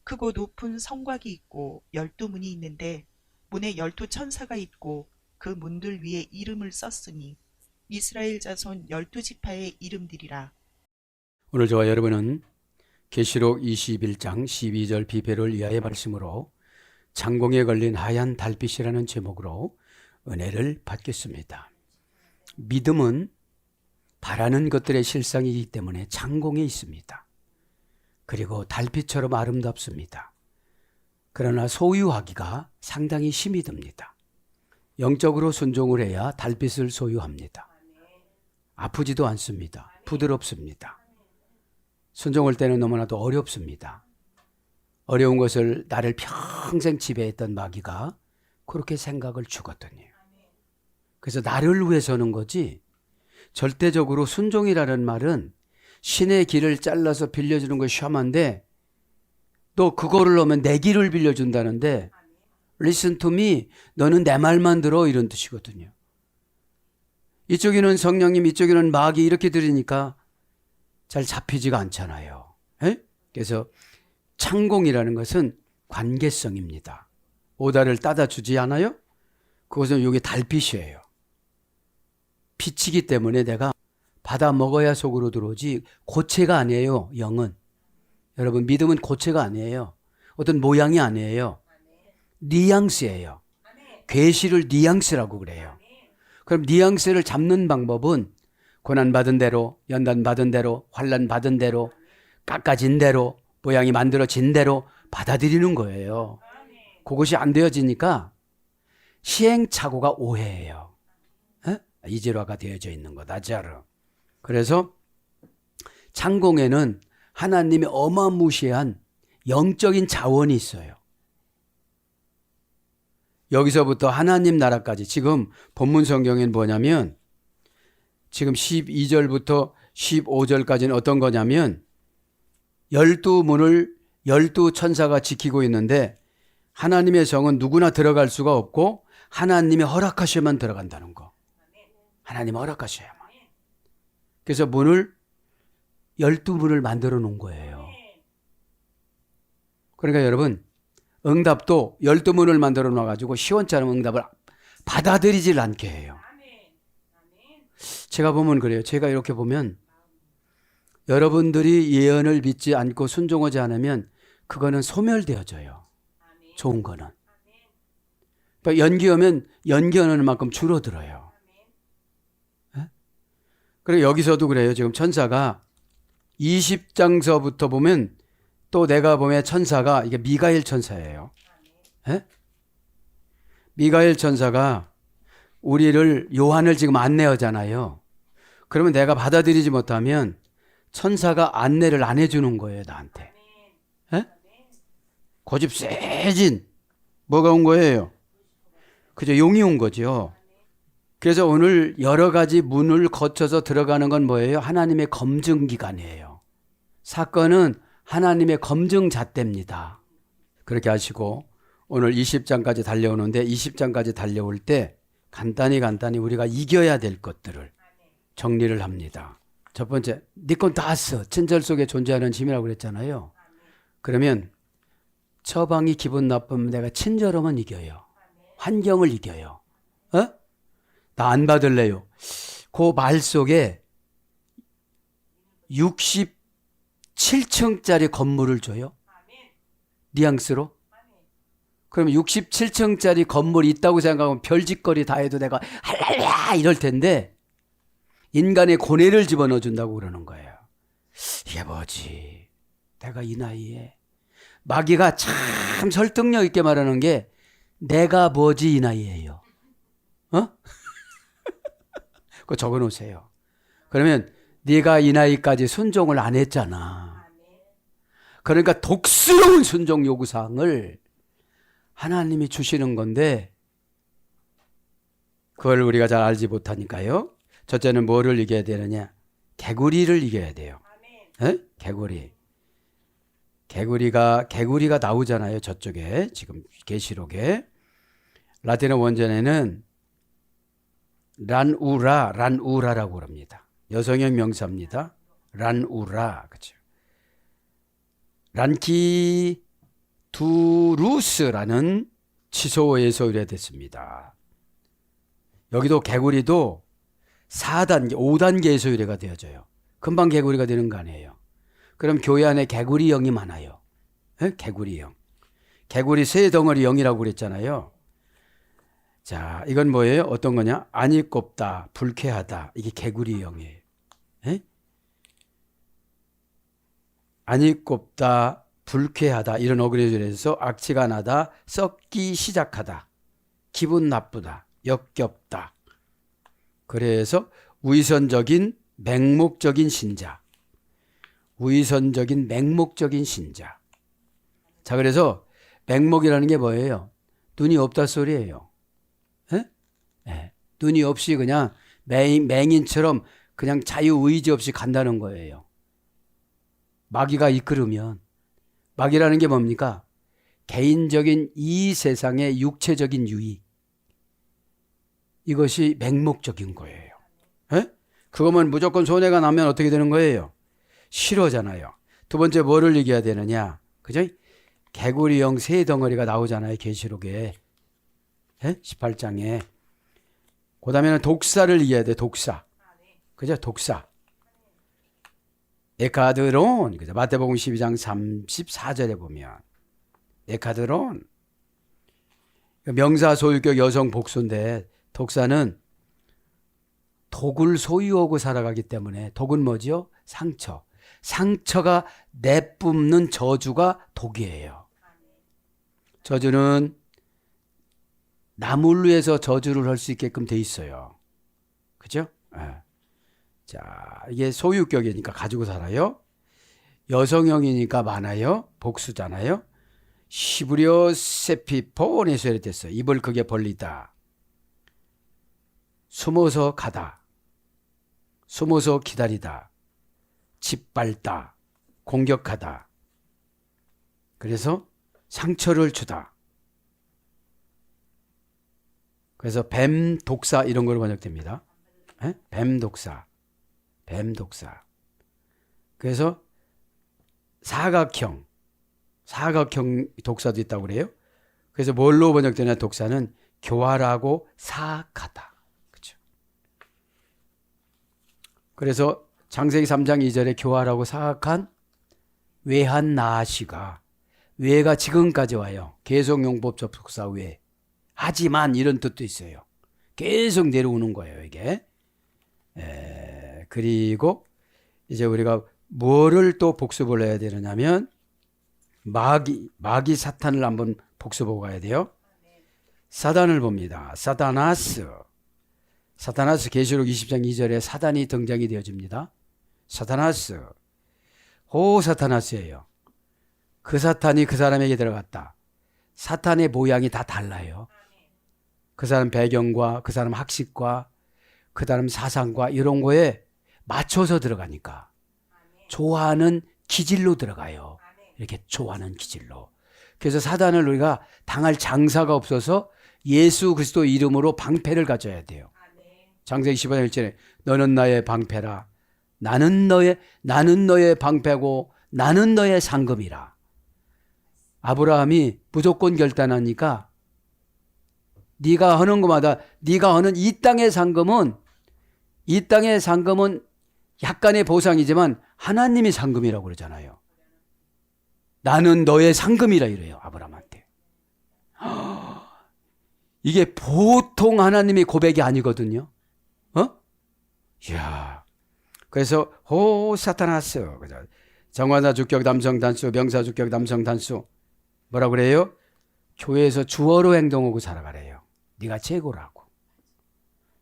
크고 높은 성곽이 있고 12문이 있는데 문에 12천사가 있고 그 문들 위에 이름을 썼으니 이스라엘 자손 12지파의 이름들이라. 오늘 저와 여러분은 계시록 21장 12절 비배를 위하여 말씀으로 창공에 걸린 하얀 달빛이라는 제목으로 은혜를 받겠습니다. 믿음은 바라는 것들의 실상이기 때문에 창공에 있습니다. 그리고 달빛처럼 아름답습니다. 그러나 소유하기가 상당히 힘이 듭니다. 영적으로 순종을 해야 달빛을 소유합니다. 아프지도 않습니다. 부드럽습니다. 순종할 때는 너무나도 어렵습니다. 어려운 것을 나를 평생 지배했던 마귀가 그렇게 생각을 주거든요. 그래서 나를 위해 서는 거지, 절대적으로 순종이라는 말은 신의 길을 잘라서 빌려주는 것이 샤만데 너 그거를 넣으면 내 길을 빌려준다는데 listen to me, 너는 내 말만 들어, 이런 뜻이거든요. 이쪽에는 성령님, 이쪽에는 마귀 이렇게 들으니까 잘 잡히지가 않잖아요. 에? 그래서 창공이라는 것은 관계성입니다. 오다를 따다 주지 않아요? 그것은 여기 달빛이에요. 빛이기 때문에 내가 받아 먹어야 속으로 들어오지 고체가 아니에요. 영은. 여러분, 믿음은 고체가 아니에요. 어떤 모양이 아니에요. 뉘앙스예요. 계시를 뉘앙스라고 그래요. 그럼 뉘앙스를 잡는 방법은 고난받은 대로, 연단받은 대로, 환난받은 대로, 깎아진 대로, 모양이 만들어진 대로 받아들이는 거예요. 그것이 안 되어지니까 시행착오가 오해예요. 이질화가 되어져 있는 거다. 그래서 창공에는 하나님의 어마무시한 영적인 자원이 있어요. 여기서부터 하나님 나라까지, 지금 본문 성경엔 뭐냐면 지금 12절부터 15절까지는 어떤 거냐면 12문을 12천사가 지키고 있는데 하나님의 성은 누구나 들어갈 수가 없고 하나님이 허락하셔야만 들어간다는 거. 하나님 허락하셔야만. 그래서 문을 12문을 만들어 놓은 거예요. 그러니까 여러분, 응답도 12문을 만들어 놔가지고 시원찮은 응답을 받아들이질 않게 해요. 제가 보면 그래요. 제가 이렇게 보면 여러분들이 예언을 믿지 않고 순종하지 않으면 그거는 소멸되어져요. 좋은 거는. 그러니까 연기하면 연기하는 만큼 줄어들어요. 그리고 여기서도 그래요. 지금 천사가 20장서부터 보면 또 내가 보면 천사가 이게 미가엘 천사예요. 미가엘 천사가 우리를 요한을 지금 안내하잖아요. 그러면 내가 받아들이지 못하면 천사가 안내를 안 해주는 거예요, 나한테. 고집 세진 뭐가 온 거예요? 그죠? 용이 온 거죠. 그래서 오늘 여러 가지 문을 거쳐서 들어가는 건 뭐예요? 하나님의 검증 기간이에요. 사건은 하나님의 검증 잣대입니다. 그렇게 하시고 오늘 20장까지 달려오는데 20장까지 달려올 때 간단히 우리가 이겨야 될 것들을 정리를 합니다. 첫 번째, 니콘다스, 친절 속에 존재하는 힘이라고 그랬잖아요. 그러면 처방이 기분 나쁘면 내가 친절하면 이겨요. 환경을 이겨요. 나 안 받을래요. 그 말 속에 67층짜리 건물을 줘요. 뉘앙스로. 그럼 67층짜리 건물이 있다고 생각하면 별짓거리 다 해도 내가 할랄라 이럴 텐데 인간의 고뇌를 집어넣어 준다고 그러는 거예요. 이게 뭐지? 내가 이 나이에. 마귀가 참 설득력 있게 말하는 게 내가 뭐지 이 나이에요. 그거 적어 놓으세요. 그러면 네가 이 나이까지 순종을 안 했잖아. 그러니까 독스러운 순종 요구사항을 하나님이 주시는 건데 그걸 우리가 잘 알지 못하니까요. 첫째는 뭐를 이겨야 되느냐? 개구리를 이겨야 돼요. 개구리가 나오잖아요. 저쪽에 지금 계시록에 라틴어 원전에는 란우라라고 합니다. 여성형 명사입니다. 란우라, 그렇죠. 란키 두루스라는 치소에서 유래됐습니다. 여기도 개구리도 4단계, 5단계에서 유래가 되어져요. 금방 개구리가 되는 거 아니에요. 그럼 교회 안에 개구리 영이 많아요. 개구리 영. 개구리 새 덩어리 영이라고 그랬잖아요. 자, 이건 뭐예요? 어떤 거냐? 안이 꼽다, 불쾌하다. 이게 개구리 영이에요. 안이 꼽다, 불쾌하다. 이런 어그레이션에서 악취가 나다, 썩기 시작하다, 기분 나쁘다, 역겹다. 그래서 위선적인 맹목적인 신자. 위선적인 맹목적인 신자. 자, 그래서 맹목이라는 게 뭐예요? 눈이 없다 소리예요. 눈이 없이 그냥 맹인처럼 그냥 자유의지 없이 간다는 거예요. 마귀가 이끌으면. 마귀라는 게 뭡니까? 개인적인 이 세상의 육체적인 유익. 이것이 맹목적인 거예요. 그거면 무조건 손해가 나면 어떻게 되는 거예요? 싫어잖아요. 두 번째 뭐를 이겨야 되느냐? 그죠? 개구리형 새 덩어리가 나오잖아요. 계시록에 18장에. 그 다음에는 독사를 이겨야 돼. 독사. 그죠? 독사. 에카드론. 그죠? 마태복음 12장 34절에 보면 에카드론. 명사 소유격 여성 복수인데 독사는 독을 소유하고 살아가기 때문에 독은 뭐지요? 상처. 상처가 내뿜는 저주가 독이에요. 저주는 남을 위해서 저주를 할 수 있게끔 돼 있어요. 그죠? 자, 이게 소유격이니까 가지고 살아요. 여성형이니까 많아요. 복수잖아요. 시브리오 세피폰에서 이랬댔어요. 입을 크게 벌리다. 숨어서 가다. 숨어서 기다리다. 짓밟다. 공격하다. 그래서 상처를 주다. 그래서 뱀 독사 이런 걸로 번역됩니다. 뱀 독사. 뱀 독사. 그래서 사각형 독사도 있다고 그래요. 그래서 뭘로 번역되냐? 독사는 교활하고 사악하다. 그렇죠? 그래서 창세기 3장 2절에 교활하고 사악한 외한 나아시가, 외가 지금까지 와요. 계속용법 접속사 외. 하지만 이런 뜻도 있어요. 계속 내려오는 거예요, 이게. 그리고 이제 우리가 뭐를 또 복습을 해야 되느냐면 마귀 사탄을 한번 복습하고 가야 돼요. 사단을 봅니다. 사타나스 계시록 20장 2절에 사단이 등장이 되어집니다. 사타나스. 사타나스예요. 그 사탄이 그 사람에게 들어갔다. 사탄의 모양이 다 달라요. 그 사람 배경과 그 사람 학식과 그 사람 사상과 이런 거에 맞춰서 들어가니까 좋아하는 기질로 들어가요. 이렇게 좋아하는 기질로. 그래서 사단을 우리가 당할 장사가 없어서 예수 그리스도 이름으로 방패를 가져야 돼요. 창세기 15장 1절에 너는 나의 방패라. 나는 너의 방패고 나는 너의 상급이라. 아브라함이 무조건 결단하니까 네가 하는 것마다 네가 하는 이 땅의 상금은 약간의 보상이지만 하나님의 상금이라고 그러잖아요. 나는 너의 상금이라 이래요. 아브라함한테. 이게 보통 하나님의 고백이 아니거든요. 이야. 그래서 사타나스. 정관사 주격 남성 단수, 명사 주격 남성 단수. 뭐라 그래요? 교회에서 주어로 행동하고 살아가래요. 네가 최고라고.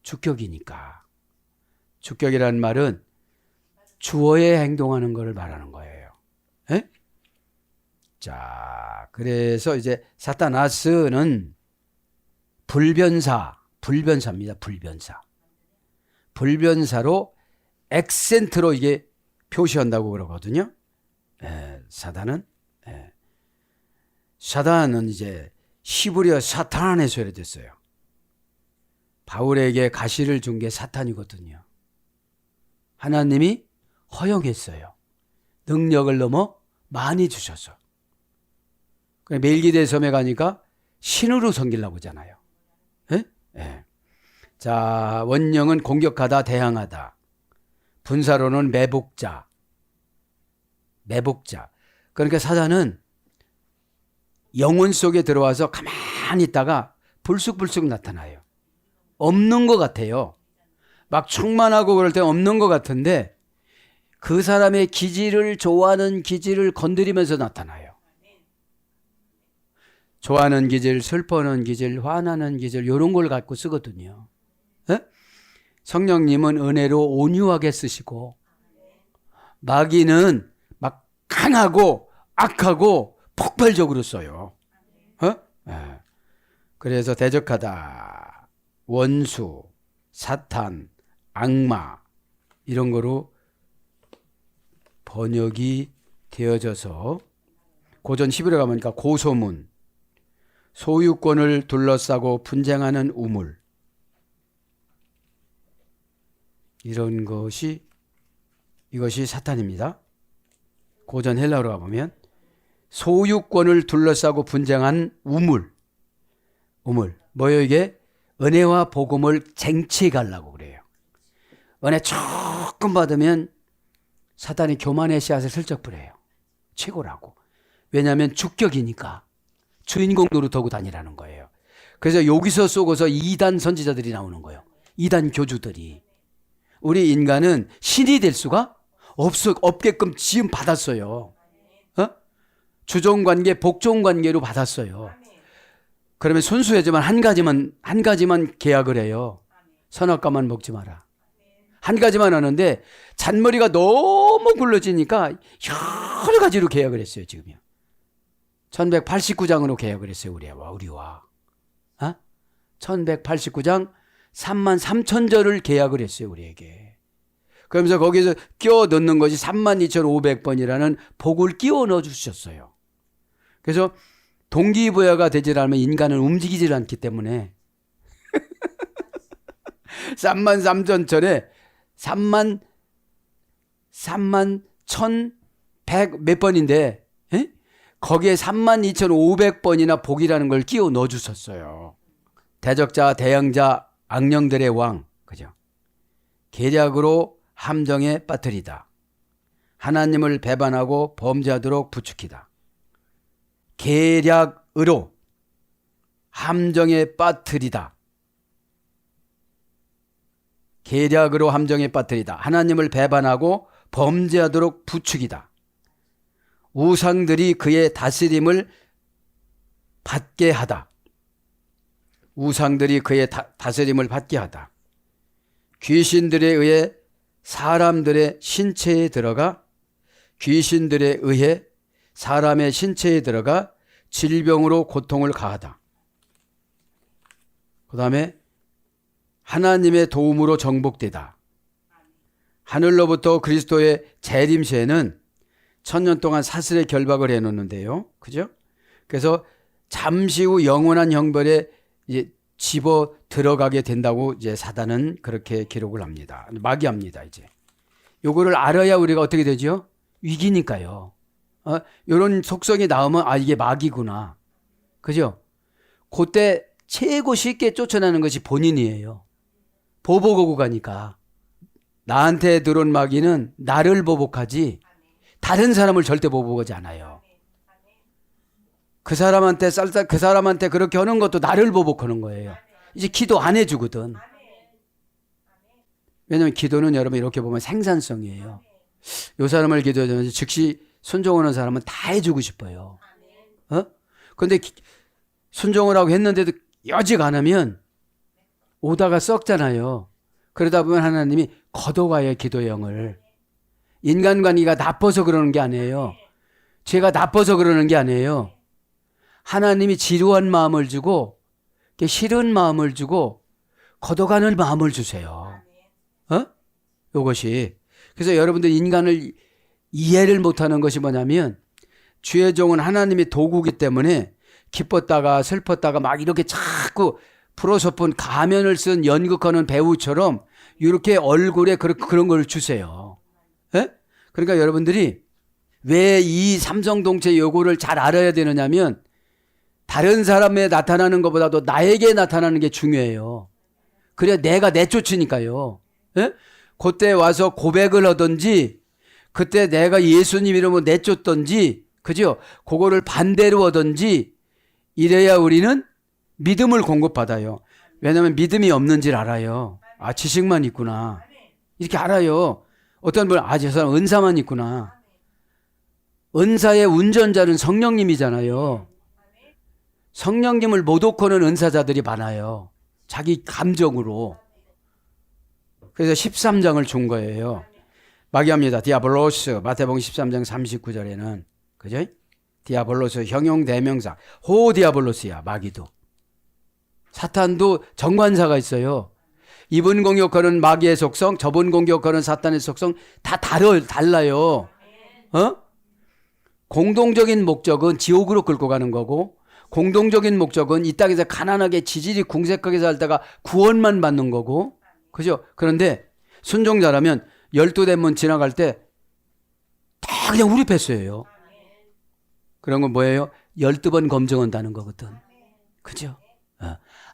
주격이니까. 주격이라는 말은 주어에 행동하는 것을 말하는 거예요. 자, 그래서 이제 사타나스는 불변사입니다. 불변사로 액센트로 이게 표시한다고 그러거든요. 사단은 이제 히브리어 사탄에서 이랬어요. 바울에게 가시를 준 게 사탄이거든요. 하나님이 허용했어요. 능력을 너무 많이 주셔서. 멜기데 섬에 가니까 신으로 섬기려고 하잖아요. 예? 예. 자, 원령은 공격하다, 대항하다. 분사로는 매복자. 매복자. 그러니까 사단은 영혼 속에 들어와서 가만히 있다가 불쑥불쑥 나타나요. 없는 것 같아요. 막 충만하고 그럴 때 없는 것 같은데 그 사람의 기질을 좋아하는 기질을 건드리면서 나타나요. 좋아하는 기질, 슬퍼하는 기질, 화나는 기질 이런 걸 갖고 쓰거든요. 에? 성령님은 은혜로 온유하게 쓰시고 마귀는 막 강하고 악하고 폭발적으로 써요. 에. 그래서 대적하다, 원수, 사탄, 악마 이런 거로 번역이 되어져서 고전 11회 가보니까 고소문, 소유권을 둘러싸고 분쟁하는 우물 이런 것이 이것이 사탄입니다. 고전 헬라어로 가보면 소유권을 둘러싸고 분쟁한 우물 뭐예요 이게? 은혜와 복음을 쟁취해 가려고 그래요. 은혜 조금 받으면 사탄이 교만의 씨앗을 슬쩍 뿌려요. 최고라고. 왜냐하면 주격이니까 주인공 노릇하고 다니라는 거예요. 그래서 여기서 쏘고서 이단 선지자들이 나오는 거예요. 이단 교주들이. 우리 인간은 신이 될 수가 없게끔 지음 받았어요. 주종관계, 복종관계로 받았어요. 그러면 순수하지만 한 가지만 계약을 해요. 선악과만 먹지 마라. 한 가지만 하는데 잔머리가 너무 굴러지니까 여러 가지로 계약을 했어요. 지금요. 1189장으로 계약을 했어요. 우리와. 1189장 33,000절을 계약을 했어요. 우리에게. 그러면서 거기서 끼워 넣는 것이 32,500번이라는 복을 끼워 넣어 주셨어요. 그래서 동기부여가 되질 않으면 인간은 움직이질 않기 때문에 33,000절에 31,100 몇 번인데 거기에 32,500번이나 복이라는 걸 끼워 넣어 주셨어요. 대적자, 대항자, 악령들의 왕, 그죠? 계략으로 함정에 빠뜨리다. 하나님을 배반하고 범죄하도록 부추기다. 계략으로 함정에 빠뜨리다. 계략으로 함정에 빠뜨리다. 하나님을 배반하고 범죄하도록 부추기다. 우상들이 그의 다스림을 받게 하다. 우상들이 그의 다스림을 받게 하다. 귀신들에 의해 사람들의 신체에 들어가 귀신들에 의해 사람의 신체에 들어가 질병으로 고통을 가하다. 그 다음에 하나님의 도움으로 정복되다. 하늘로부터 그리스도의 재림시에는 1000년 동안 사슬의 결박을 해놓는데요. 그죠? 그래서 잠시 후 영원한 형벌에 이제 집어 들어가게 된다고 이제 사단은 그렇게 기록을 합니다. 마귀합니다, 이제. 요거를 알아야 우리가 어떻게 되죠? 위기니까요. 요런 속성이 나오면 이게 마귀구나. 그죠? 그때 최고 쉽게 쫓아나는 것이 본인이에요. 보복하고 가니까. 나한테 들어온 마귀는 나를 보복하지 다른 사람을 절대 보복하지 않아요. 그 사람한테 그렇게 하는 것도 나를 보복하는 거예요. 이제 기도 안 해주거든. 왜냐하면 기도는 여러분 이렇게 보면 생산성이에요. 요 사람을 기도해주면 즉시 순종하는 사람은 다 해주고 싶어요. 근데 순종을 하고 했는데도 여직 안 하면 오다가 썩잖아요. 그러다 보면 하나님이 걷어가요, 기도의 영을. 인간관계가 나빠서 그러는 게 아니에요. 죄가 나빠서 그러는 게 아니에요. 하나님이 지루한 마음을 주고 싫은 마음을 주고 걷어가는 마음을 주세요. 요것이. 그래서 여러분들 인간을 이해를 못하는 것이 뭐냐면 주의 종은 하나님의 도구이기 때문에 기뻤다가 슬펐다가 막 이렇게 자꾸 프로소폰 가면을 쓴 연극하는 배우처럼 이렇게 얼굴에 그런 걸 주세요. 그러니까 여러분들이 왜 이 삼성동체 요거를 잘 알아야 되느냐면 다른 사람에 나타나는 것보다도 나에게 나타나는 게 중요해요. 그래야 내가 내쫓으니까요. 예? 그때 와서 고백을 하든지 그때 내가 예수님 이름으로 내쫓든지 그죠? 그거를 반대로 하든지 이래야 우리는 믿음을 공급받아요. 왜냐하면 믿음이 없는 줄 알아요. 아, 지식만 있구나. 이렇게 알아요. 어떤 분은 저 사람 은사만 있구나. 은사의 운전자는 성령님이잖아요. 성령님을 못 얻고는 은사자들이 많아요. 자기 감정으로. 그래서 13장을 준 거예요. 마귀합니다. 디아볼로스. 마태복음 13장 39절에는 그죠? 디아볼로스 형용 대명사. 호 디아볼로스야. 마귀도. 사탄도 정관사가 있어요. 이분 공격하는 마귀의 속성, 저분 공격하는 사탄의 속성 다 달라요. 공동적인 목적은 지옥으로 끌고 가는 거고 공동적인 목적은 이 땅에서 가난하게 지질이 궁색하게 살다가 구원만 받는 거고 그죠? 그런데 순종자라면 12대문 지나갈 때 다 그냥 우리 패스예요. 그런 건 뭐예요? 12번 검증한다는 거거든. 그죠?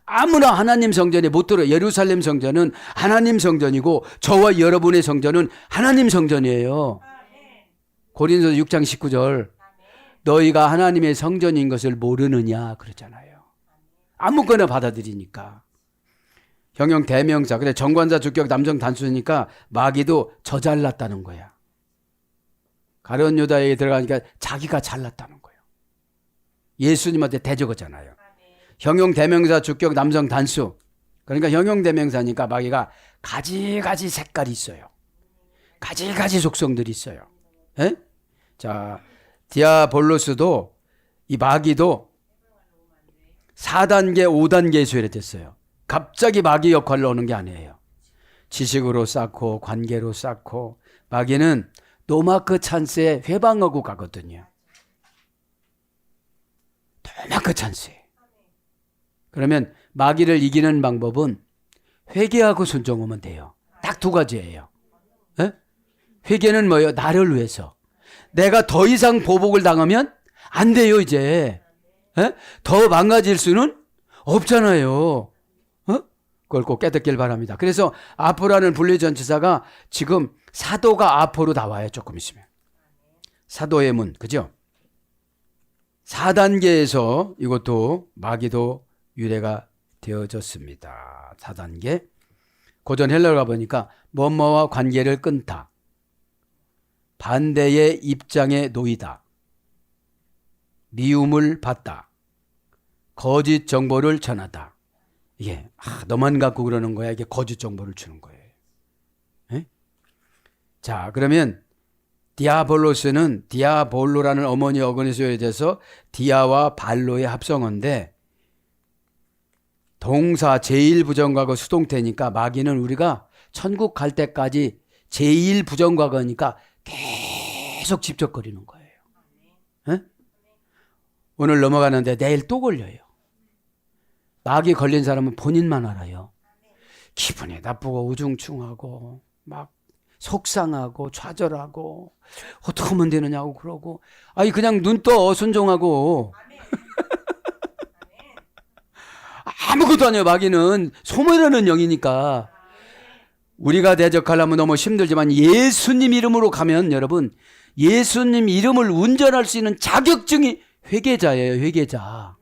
아무나 하나님 성전에 못 들어. 예루살렘 성전은 하나님 성전이고 저와 여러분의 성전은 하나님 성전이에요. 고린도서 6장 19절 너희가 하나님의 성전인 것을 모르느냐 그러잖아요. 아무거나 받아들이니까. 형용 대명사. 그래 정관사 주격 남정 단수니까 마귀도 저 잘났다는 거야. 가룟 유다에게 들어가니까 자기가 잘났다는 거예요. 예수님한테 대적하잖아요. 형용 대명사 주격 남성 단수. 그러니까 형용 대명사니까 마귀가 가지가지 색깔이 있어요. 가지가지 속성들이 있어요. 에? 자, 디아볼로스도 이 마귀도 4단계, 5단계에 소멸됐어요. 갑자기 마귀 역할로 오는 게 아니에요. 지식으로 쌓고 관계로 쌓고 마귀는 노마크 찬스에 회방하고 가거든요. 노마크 찬스에. 그러면 마귀를 이기는 방법은 회개하고 순종하면 돼요. 딱 두 가지예요. 에? 회개는 뭐예요? 나를 위해서. 내가 더 이상 보복을 당하면 안 돼요 이제. 에? 더 망가질 수는 없잖아요. 그걸 꼭 깨닫길 바랍니다. 그래서 아포라는 분리전치사가 지금 사도가 아포로 나와요. 조금 있으면. 사도의 문. 그죠? 4단계에서 이것도 마귀도 유래가 되어졌습니다. 4단계. 고전 헬라어 가보니까 뭐뭐와 관계를 끊다. 반대의 입장에 놓이다. 미움을 받다. 거짓 정보를 전하다. 이게 너만 갖고 그러는 거야. 이게 거짓 정보를 주는 거예요. 에? 자, 그러면 디아볼로스는 디아볼로라는 어머니 어근에서 요해져서 디아와 발로의 합성어인데 동사 제1부정과거 수동태니까 마귀는 우리가 천국 갈 때까지 제1부정과거니까 계속 집적거리는 거예요. 에? 오늘 넘어가는데 내일 또 걸려요. 마귀 걸린 사람은 본인만 알아요. 기분이 나쁘고 우중충하고 막 속상하고 좌절하고 어떻게 하면 되느냐고 그러고 아니 그냥 눈 떠 순종하고 아무것도 아니에요. 마귀는 소멸하는 영이니까 우리가 대적하려면 너무 힘들지만 예수님 이름으로 가면 여러분 예수님 이름을 운전할 수 있는 자격증이 회개자예요. 회개자.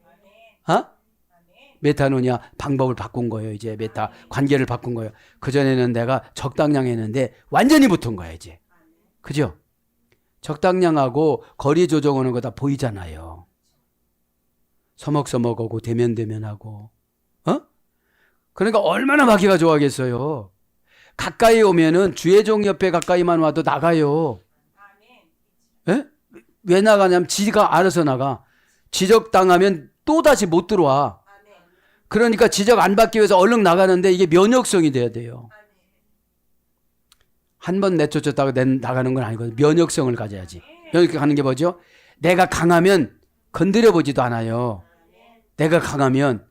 메타노니아 방법을 바꾼 거예요. 이제 메타 관계를 바꾼 거예요. 그전에는 내가 적당량 했는데 완전히 붙은 거야 이제. 그죠? 적당량하고 거리 조정하는 거 다 보이잖아요. 서먹서먹하고 대면대면하고. 그러니까 얼마나 마귀가 좋아하겠어요. 가까이 오면은 주의 종 옆에 가까이만 와도 나가요. 에? 왜 나가냐면 지가 알아서 나가. 지적당하면 또다시 못 들어와. 그러니까 지적 안 받기 위해서 얼른 나가는데 이게 면역성이 돼야 돼요. 한 번 내쫓았다가 나가는 건 아니거든요. 면역성을 가져야지. 면역성 하는 게 뭐죠? 내가 강하면 건드려 보지도 않아요. 내가 강하면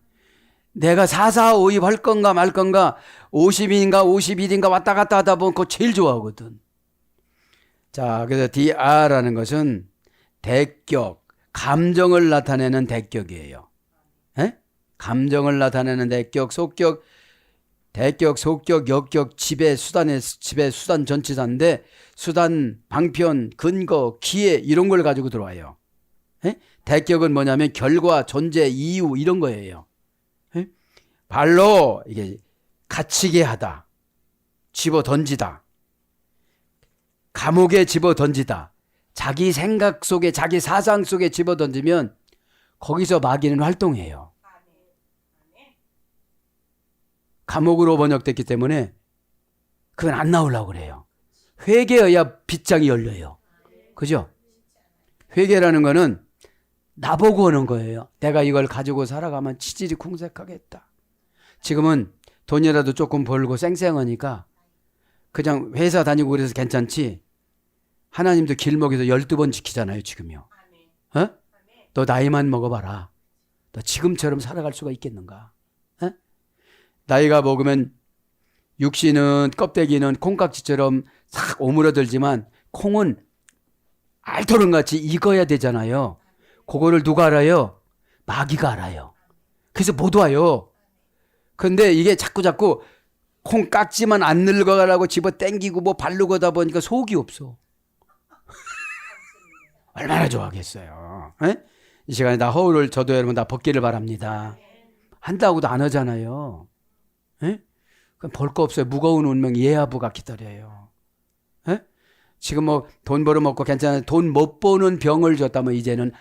내가 445입 할 건가 말 건가 50인가 51인가 왔다 갔다 하다 보면 그거 제일 좋아하거든. 자, 그래서 DR라는 것은 대격, 감정을 나타내는 대격이에요. 감정을 나타내는 대격, 속격, 대격, 속격, 역격, 지배, 수단 전치사인데 수단, 방편, 근거, 기회 이런 걸 가지고 들어와요. 에? 대격은 뭐냐면 결과, 존재, 이유 이런 거예요. 에? 발로 이게 갇히게 하다, 집어 던지다, 감옥에 집어 던지다. 자기 생각 속에, 자기 사상 속에 집어 던지면 거기서 마귀는 활동해요. 감옥으로 번역됐기 때문에 그건 안 나오려고 그래요. 회개해야 빗장이 열려요. 그죠? 회개라는 거는 나보고 오는 거예요. 내가 이걸 가지고 살아가면 치질이 궁색하겠다. 지금은 돈이라도 조금 벌고 쌩쌩하니까 그냥 회사 다니고 그래서 괜찮지. 하나님도 길목에서 12번 지키잖아요, 지금요. 어? 너 나이만 먹어봐라. 너 지금처럼 살아갈 수가 있겠는가? 어? 나이가 먹으면 육신은, 껍데기는 콩깍지처럼 싹 오므러들지만 콩은 알토론같이 익어야 되잖아요. 그거를 누가 알아요? 마귀가 알아요. 그래서 못 와요. 근데 이게 자꾸 콩깍지만 안 늙어가라고 집어 땡기고 뭐 바르고 하다 보니까 속이 없어. 얼마나 좋아하겠어요. 에? 이 시간에 나 허울을 저도 여러분 다 벗기를 바랍니다. 한다고도 안 하잖아요. 에? 그럼 볼 거 없어요. 무거운 운명 예하부가 기다려요. 에? 지금 뭐 돈 벌어먹고 괜찮아요. 돈 못 버는 병을 줬다면 이제는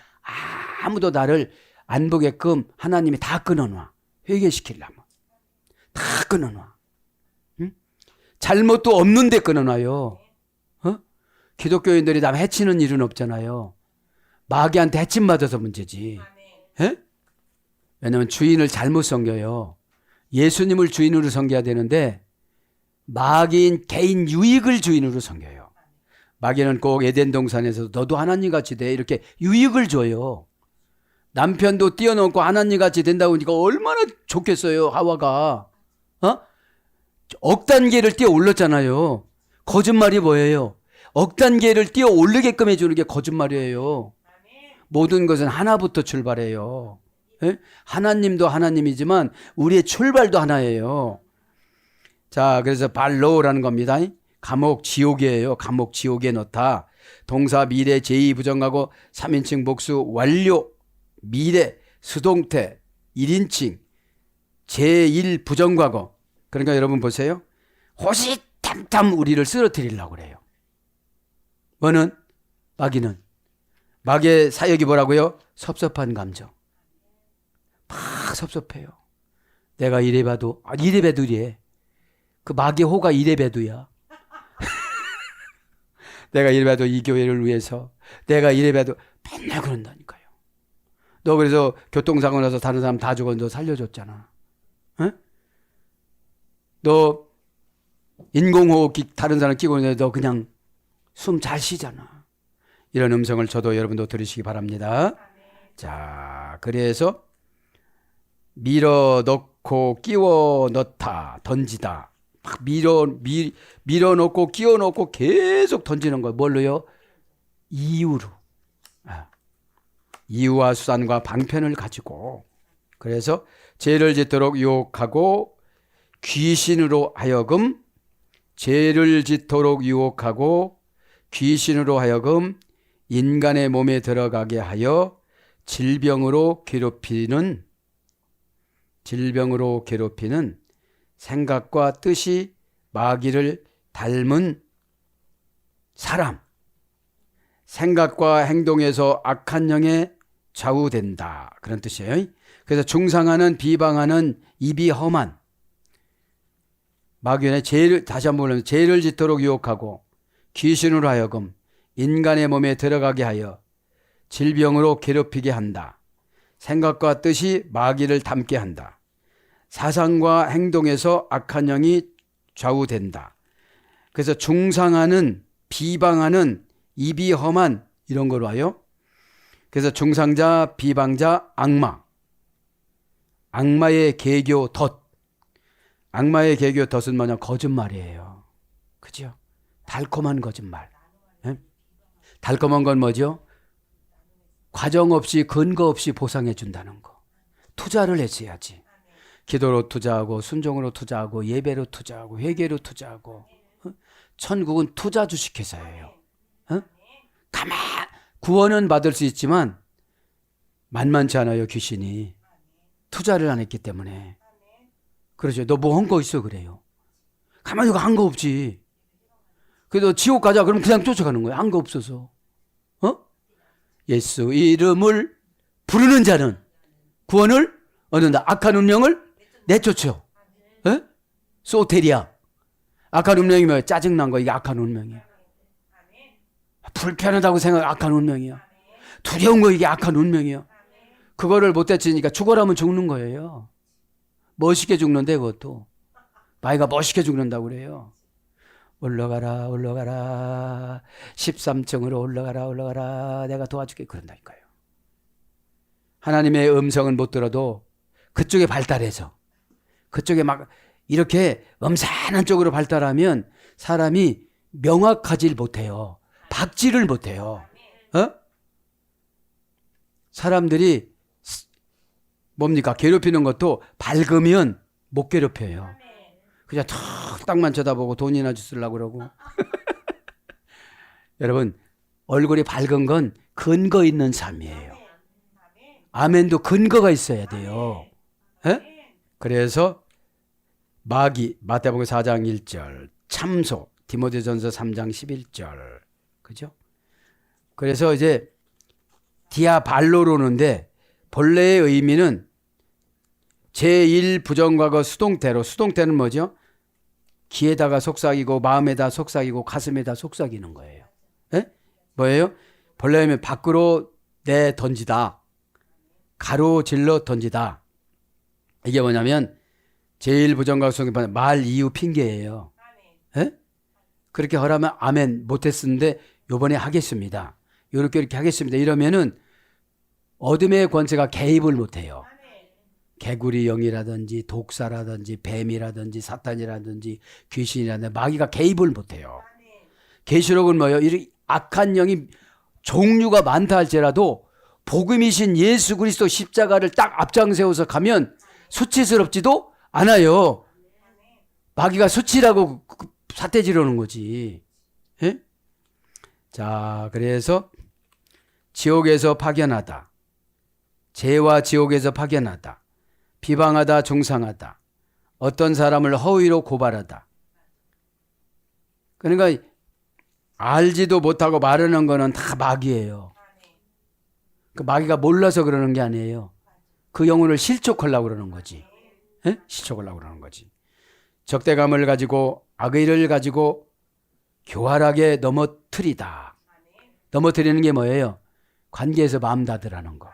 아무도 나를 안 보게끔 하나님이 다 끊어놔. 회개시키려면 다 끊어놔. 응? 잘못도 없는데 끊어놔요. 어? 기독교인들이 남 해치는 일은 없잖아요. 마귀한테 해침받아서 문제지. 에? 왜냐하면 주인을 잘못 섬겨요. 예수님을 주인으로 섬겨야 되는데 마귀인 개인 유익을 주인으로 섬겨요. 마귀는 꼭 에덴 동산에서 너도 하나님같이 돼 이렇게 유익을 줘요. 남편도 뛰어넘고 하나님같이 된다고 하니까 얼마나 좋겠어요. 하와가. 어? 억 단계를 뛰어 올랐잖아요. 거짓말이 뭐예요? 억 단계를 뛰어 오르게끔 해주는 게 거짓말이에요. 모든 것은 하나부터 출발해요. 예? 하나님도 하나님이지만 우리의 출발도 하나예요. 자, 그래서 발로라는 겁니다. 감옥 지옥이에요. 감옥 지옥에 넣다. 동사 미래 제2부정하고 3인칭 복수 완료 미래 수동태 1인칭 제1부정과거. 그러니까 여러분 보세요. 호시탐탐 우리를 쓰러뜨리려고 그래요. 뭐는? 마귀는. 마귀의 사역이 뭐라고요? 섭섭한 감정. 막 섭섭해요. 내가 이래봐도 이래봐도 이래. 그 마귀의 호가 이래봐도야. 내가 이래봐도 이 교회를 위해서 내가 이래봐도 맨날 그런다니까요. 너 그래서 교통사고 나서 다른 사람 다 죽었는데 너 살려줬잖아. 어? 너 인공호흡기 다른 사람 끼고 있는데 너 그냥 숨 잘 쉬잖아. 이런 음성을 저도 여러분도 들으시기 바랍니다. 자, 그래서 밀어넣고 끼워 넣다, 던지다. 막 밀어넣고 끼워 넣고 계속 던지는 거예요. 뭘로요? 이유로. 이유와 수단과 방편을 가지고. 그래서 죄를 짓도록 유혹하고 귀신으로 하여금 죄를 짓도록 유혹하고 귀신으로 하여금 인간의 몸에 들어가게 하여 질병으로 괴롭히는 생각과 뜻이 마귀를 닮은 사람, 생각과 행동에서 악한 영에 좌우된다. 그런 뜻이에요. 그래서 중상하는 비방하는 입이 험한 마귀는 죄를, 다시 한번 보면 죄를 짓도록 유혹하고 귀신으로 하여금 인간의 몸에 들어가게 하여 질병으로 괴롭히게 한다. 생각과 뜻이 마귀를 닮게 한다. 사상과 행동에서 악한 영이 좌우된다. 그래서 중상하는 비방하는 입이 험한 이런 걸로 와요. 그래서 중상자, 비방자, 악마. 악마의 계교 덫. 악마의 계교 덫은 뭐냐? 거짓말이에요. 그죠? 달콤한 거짓말. 예? 달콤한 건 뭐죠? 과정 없이 근거 없이 보상해 준다는 거. 투자를 했어야지. 기도로 투자하고 순종으로 투자하고 예배로 투자하고 회개로 투자하고. 천국은 투자 주식회사예요. 구원은 받을 수 있지만 만만치 않아요. 귀신이 투자를 안 했기 때문에. 그렇죠. 너 뭐 한 거 있어 그래요. 가만히 한 거 없지. 그래도 지옥 가자 그럼 그냥 쫓아가는 거예요. 한 거 없어서. 예수 이름을 부르는 자는 구원을 얻는다. 악한 운명을 내쫓죠. 소테리아. 악한 운명이 뭐예요? 짜증난 거. 이게 악한 운명이에요. 불편하다고 생각하면 악한 운명이에요. 두려운 거. 이게 악한 운명이에요. 그거를 못 대치니까 죽어라면 죽는 거예요. 멋있게 죽는데 그것도. 마귀가 멋있게 죽는다고 그래요. 올라가라 올라가라 13층으로 올라가라 내가 도와줄게 그런다니까요. 하나님의 음성은 못 들어도 그쪽에 발달해서 그쪽에 막 이렇게 음산한 쪽으로 발달하면 사람이 명확하지 못해요. 박지를 못해요. 사람들이 뭡니까? 괴롭히는 것도 밝으면 못 괴롭혀요. 그냥 딱만 쳐다보고 돈이나 주으려고 그러고. 여러분 얼굴이 밝은 건 근거 있는 삶이에요. 아멘도 근거가 있어야 돼요. 그래서 마귀 마태복음 4장 1절 참소 디모데전서 3장 11절 그죠? 그래서 이제 디아발로로는데 본래의 의미는 제1 부정과거 수동태로 수동태는 뭐죠? 귀에다가 속삭이고 마음에다 속삭이고 가슴에다 속삭이는 거예요. 뭐예요? 본래 의미는 밖으로 내 던지다. 가로질러 던지다. 이게 뭐냐면 제1 부정과거 수동태 말 이유 핑계예요. 그렇게 하라면 아멘 못했었는데 요번에 하겠습니다. 이렇게 하겠습니다. 이러면은 어둠의 권세가 개입을 못해요. 개구리 영이라든지 독사라든지 뱀이라든지 사탄이라든지 귀신이라든지 마귀가 개입을 못해요. 계시록은 뭐예요? 이 악한 영이 종류가 많다 할지라도 복음이신 예수 그리스도 십자가를 딱 앞장세워서 가면 수치스럽지도 않아요. 마귀가 수치라고 사태지르는 거지. 자, 그래서 지옥에서 파견하다. 죄와 지옥에서 파견하다. 비방하다, 중상하다. 어떤 사람을 허위로 고발하다. 그러니까 알지도 못하고 말하는 거는 다 마귀예요. 그 마귀가 몰라서 그러는 게 아니에요. 그 영혼을 실족하려고 그러는 거지. 실족하려고 그러는 거지. 적대감을 가지고 악의를 가지고 교활하게 넘어뜨리다. 넘어뜨리는 게 뭐예요? 관계에서 마음 닫으라는 거.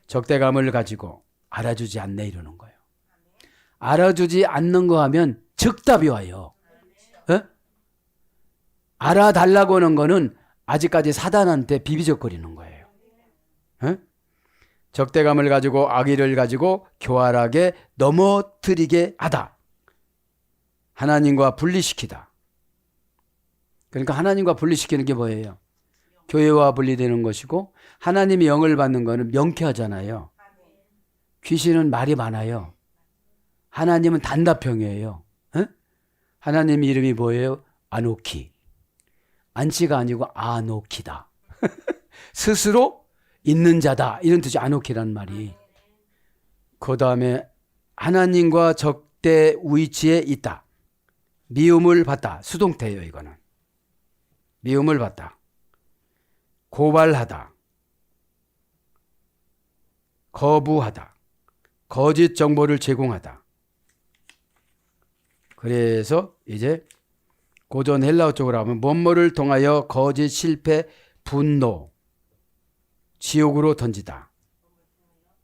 적대감을 가지고 알아주지 않네 이러는 거예요. 알아주지 않는 거 하면 즉답이 와요. 알아달라고 하는 거는 아직까지 사단한테 비비적거리는 거예요. 적대감을 가지고 악의를 가지고 교활하게 넘어뜨리게 하다. 하나님과 분리시키다. 그러니까 하나님과 분리시키는 게 뭐예요? 교회와 분리되는 것이고 하나님이 영을 받는 거는 명쾌하잖아요. 귀신은 말이 많아요. 하나님은 단답형이에요. 하나님 이름이 뭐예요? 아노키. 안치가 아니고 아노키다. 스스로 있는 자다. 이런 뜻이 아노키라는 말이. 그 다음에 하나님과 적대 위치에 있다. 미움을 받다. 수동태예요 이거는. 미움을 받다. 고발하다. 거부하다. 거짓 정보를 제공하다. 그래서 이제 고전 헬라어 쪽으로 하면 뭐뭐를 통하여 거짓, 실패, 분노, 지옥으로 던지다.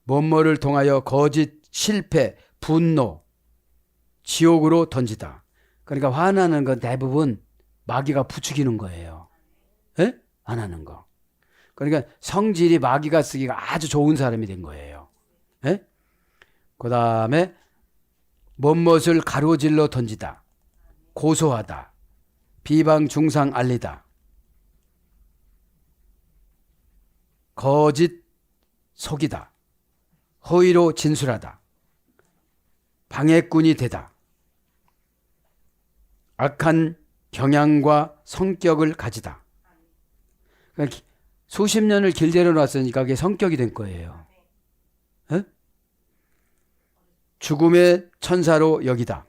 뭐뭐를 통하여 거짓, 실패, 분노, 지옥으로 던지다. 그러니까 화나는 건 대부분 마귀가 부추기는 거예요. 안 하는 거. 그러니까 성질이 마귀가 쓰기가 아주 좋은 사람이 된 거예요. 그 다음에 뭐뭇을 가로질러 던지다. 고소하다. 비방 중상 알리다. 거짓 속이다. 허위로 진술하다. 방해꾼이 되다. 악한 경향과 성격을 가지다. 그러니까 수십 년을 길들여 놨으니까 그게 성격이 된 거예요. 에? 죽음의 천사로 여기다.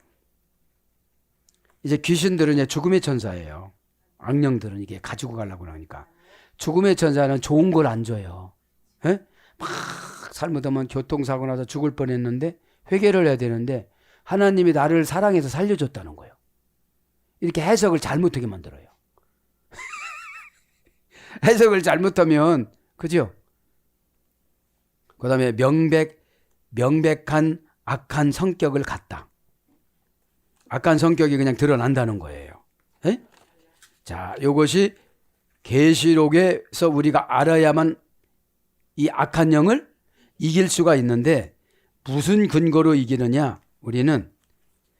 이제 귀신들은 이제 죽음의 천사예요. 악령들은 이게 가지고 가려고 하니까. 죽음의 천사는 좋은 걸 안 줘요. 에? 막 잘못하면 교통사고 나서 죽을 뻔했는데 회개를 해야 되는데 하나님이 나를 사랑해서 살려줬다는 거예요. 이렇게 해석을 잘못하게 만들어요. 해석을 잘못하면 그죠? 그 다음에 명백한 악한 성격을 갖다. 악한 성격이 그냥 드러난다는 거예요. 에? 자, 이것이 계시록에서 우리가 알아야만 이 악한 영을 이길 수가 있는데 무슨 근거로 이기느냐? 우리는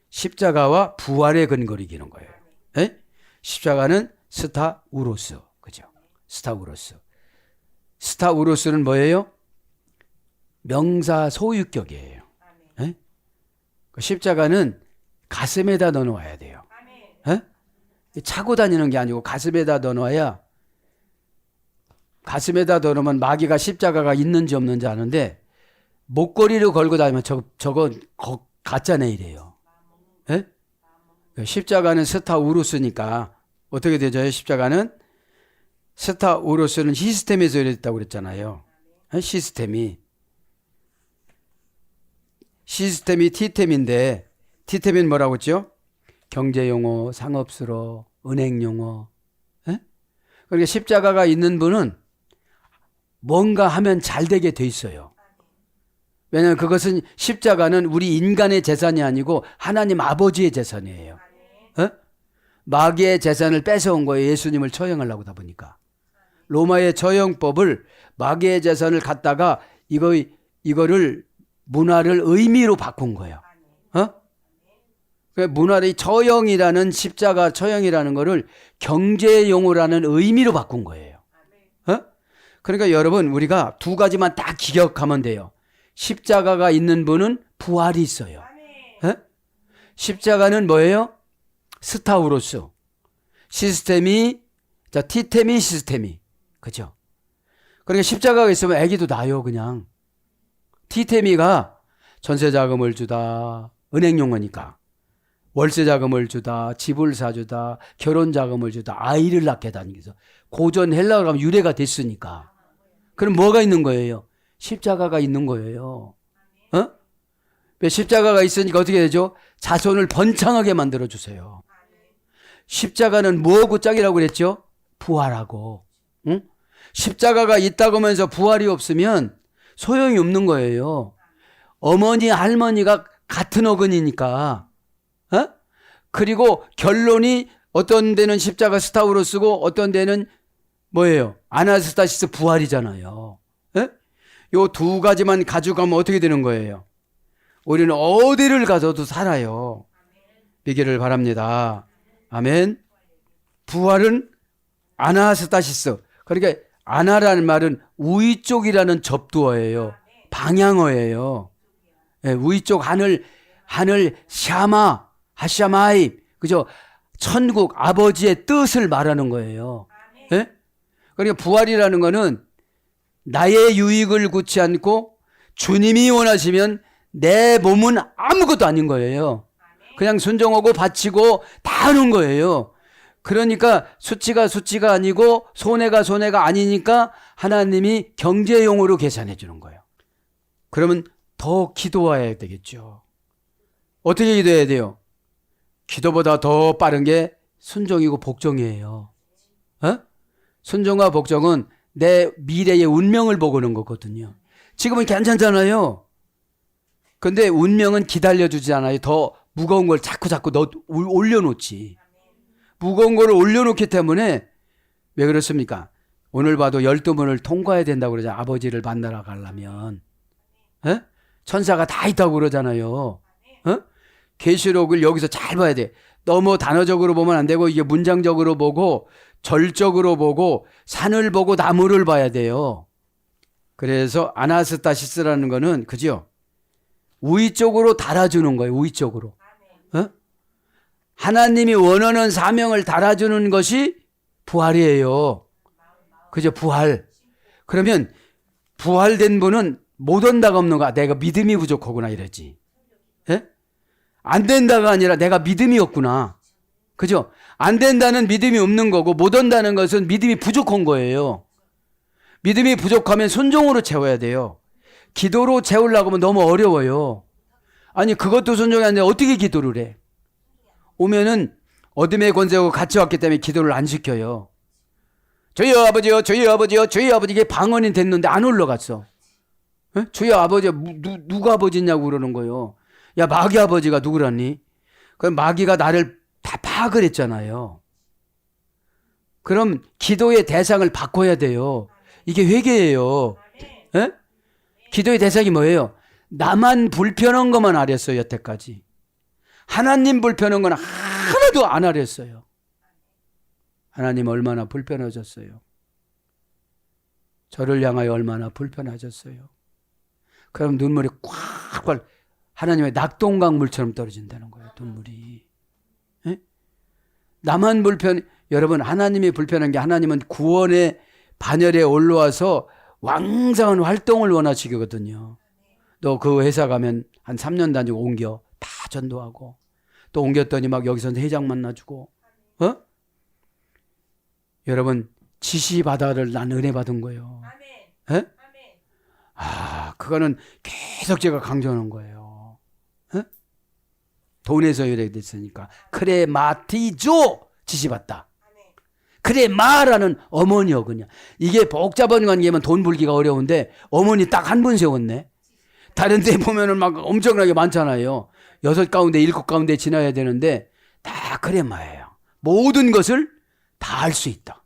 십자가와 부활의 근거로 이기는 거예요. 에? 십자가는 스타우로스. 그죠? 스타우로스. 스타우로스는 뭐예요? 명사 소유격이에요. 에? 십자가는 가슴에다 넣어놔야 돼요. 에? 차고 다니는 게 아니고 가슴에다 넣어놔야 가슴에다 넣으면 마귀가 십자가가 있는지 없는지 아는데 목걸이를 걸고 다니면 저건 가짜 내일이에요. 에? 십자가는 스타우로스니까 어떻게 되죠? 십자가는 스타우로스는 시스템에서 이랬다고 그랬잖아요. 시스템이 T템인데 T템은 뭐라고 했죠? 경제용어, 상업수로, 은행용어. 에? 그러니까 십자가가 있는 분은 뭔가 하면 잘 되게 돼 있어요. 왜냐하면 그것은 십자가는 우리 인간의 재산이 아니고 하나님 아버지의 재산이에요. 에? 마귀의 재산을 뺏어온 거예요. 예수님을 처형하려고 하다 보니까. 로마의 처형법을 마귀의 재산을 갖다가 이거를 문화를 의미로 바꾼 거예요. 문화의 처형이라는 십자가 처형이라는 거를 경제용어라는 의미로 바꾼 거예요. 그러니까 여러분 우리가 두 가지만 딱 기억하면 돼요. 십자가가 있는 분은 부활이 있어요. 십자가는 뭐예요? 스타우로스. 시스템이 T템이 시스템이. 그죠? 그러니까 십자가가 있으면 애기도 나요 그냥. T템이가 전세자금을 주다. 은행용어니까. 월세자금을 주다. 집을 사주다. 결혼자금을 주다. 아이를 낳게 다니면서. 고전 헬라어 가면 유래가 됐으니까. 그럼 뭐가 있는 거예요? 십자가가 있는 거예요. 왜 십자가가 있으니까 어떻게 되죠? 자손을 번창하게 만들어주세요. 십자가는 뭐하고 짝이라고 그랬죠? 부활하고. 응? 십자가가 있다고 하면서 부활이 없으면 소용이 없는 거예요. 어머니 할머니가 같은 어근이니까. 그리고 결론이 어떤 데는 십자가 스타우로스고 어떤 데는 뭐예요? 아나스타시스 부활이잖아요. 요 두 가지만 가져가면 어떻게 되는 거예요? 우리는 어디를 가서도 살아요. 믿기를 바랍니다. 아멘. 부활은 아나스타시스. 그러니까 아나라는 말은 우위 쪽이라는 접두어예요. 방향어예요. 네, 우위 쪽 하늘 샤마 하샤마이 그죠? 천국 아버지의 뜻을 말하는 거예요. 네? 그러니까 부활이라는 거는 나의 유익을 굳지 않고 주님이 원하시면 내 몸은 아무것도 아닌 거예요. 그냥 순종하고 바치고 다 하는 거예요. 그러니까 수치가 아니고 손해가 아니니까 하나님이 경제용으로 계산해 주는 거예요. 그러면 더 기도해야 되겠죠. 어떻게 기도해야 돼요? 기도보다 더 빠른 게 순종이고 복종이에요. 순종과 복종은 내 미래의 운명을 보고는 거거든요. 지금은 괜찮잖아요. 근데 운명은 기다려주지 않아요. 더 무거운 걸 자꾸 올려놓지. 무거운 걸 올려놓기 때문에 왜 그렇습니까? 오늘 봐도 12문을 통과해야 된다고 그러잖아요. 아버지를 만나러 가려면. 천사가 다 있다고 그러잖아요. 계시록을 여기서 잘 봐야 돼. 너무 단어적으로 보면 안 되고 이게 문장적으로 보고 절적으로 보고 산을 보고 나무를 봐야 돼요. 그래서 아나스타시스라는 거는 그죠? 우위 쪽으로 달아주는 거예요. 우위 쪽으로. 어? 하나님이 원하는 사명을 달아주는 것이 부활이에요. 그죠? 부활. 그러면 부활된 분은 못 온다가 없는 거야. 내가 믿음이 부족하구나 이러지. 예? 안 된다가 아니라 내가 믿음이 없구나. 그죠? 안 된다는 믿음이 없는 거고 못 온다는 것은 믿음이 부족한 거예요. 믿음이 부족하면 순종으로 채워야 돼요. 기도로 채우려고 하면 너무 어려워요. 아니 그것도 순종이 안 돼. 어떻게 기도를 해? 오면은 어둠의 권세하고 같이 왔기 때문에 기도를 안 시켜요. 주여 아버지요, 주여 아버지요, 주여 아버지. 이게 방언이 됐는데 안 올라갔어. 에? 주여 아버지, 누가 아버지냐고 그러는 거예요. 야, 마귀 아버지가 누구라니? 그럼 마귀가 나를 다 파악을 했잖아요. 그럼 기도의 대상을 바꿔야 돼요. 이게 회개예요. 에? 기도의 대상이 뭐예요? 나만 불편한 것만 아렸어요, 여태까지. 하나님 불편한 건 하나도 안 아렸어요. 하나님 얼마나 불편하셨어요. 저를 향하여 얼마나 불편하셨어요. 그럼 눈물이 꽉 하나님의 낙동강물처럼 떨어진다는 거예요. 눈물이. 에? 나만 여러분 하나님이 불편한 게 하나님은 구원의 반열에 올라와서 왕성한 활동을 원하시거든요. 너 그 회사 가면 한 3년 다니고 옮겨. 다 전도하고. 또 옮겼더니 막 여기서 회장 만나주고. 어? 여러분 지시바다를 난 은혜 받은 거예요. 에? 아, 그거는 계속 제가 강조하는 거예요. 에? 돈에서 유래됐으니까. 그래 마티조 지시받다. 그래 마라는 어머니요 그냥. 이게 복잡한 관계면 돈 벌기가 어려운데 어머니 딱 한 분 세웠네. 다른 데 보면은 막 엄청나게 많잖아요. 6 가운데 7 가운데 지나야 되는데 다 그래 마예요. 모든 것을 다 할 수 있다.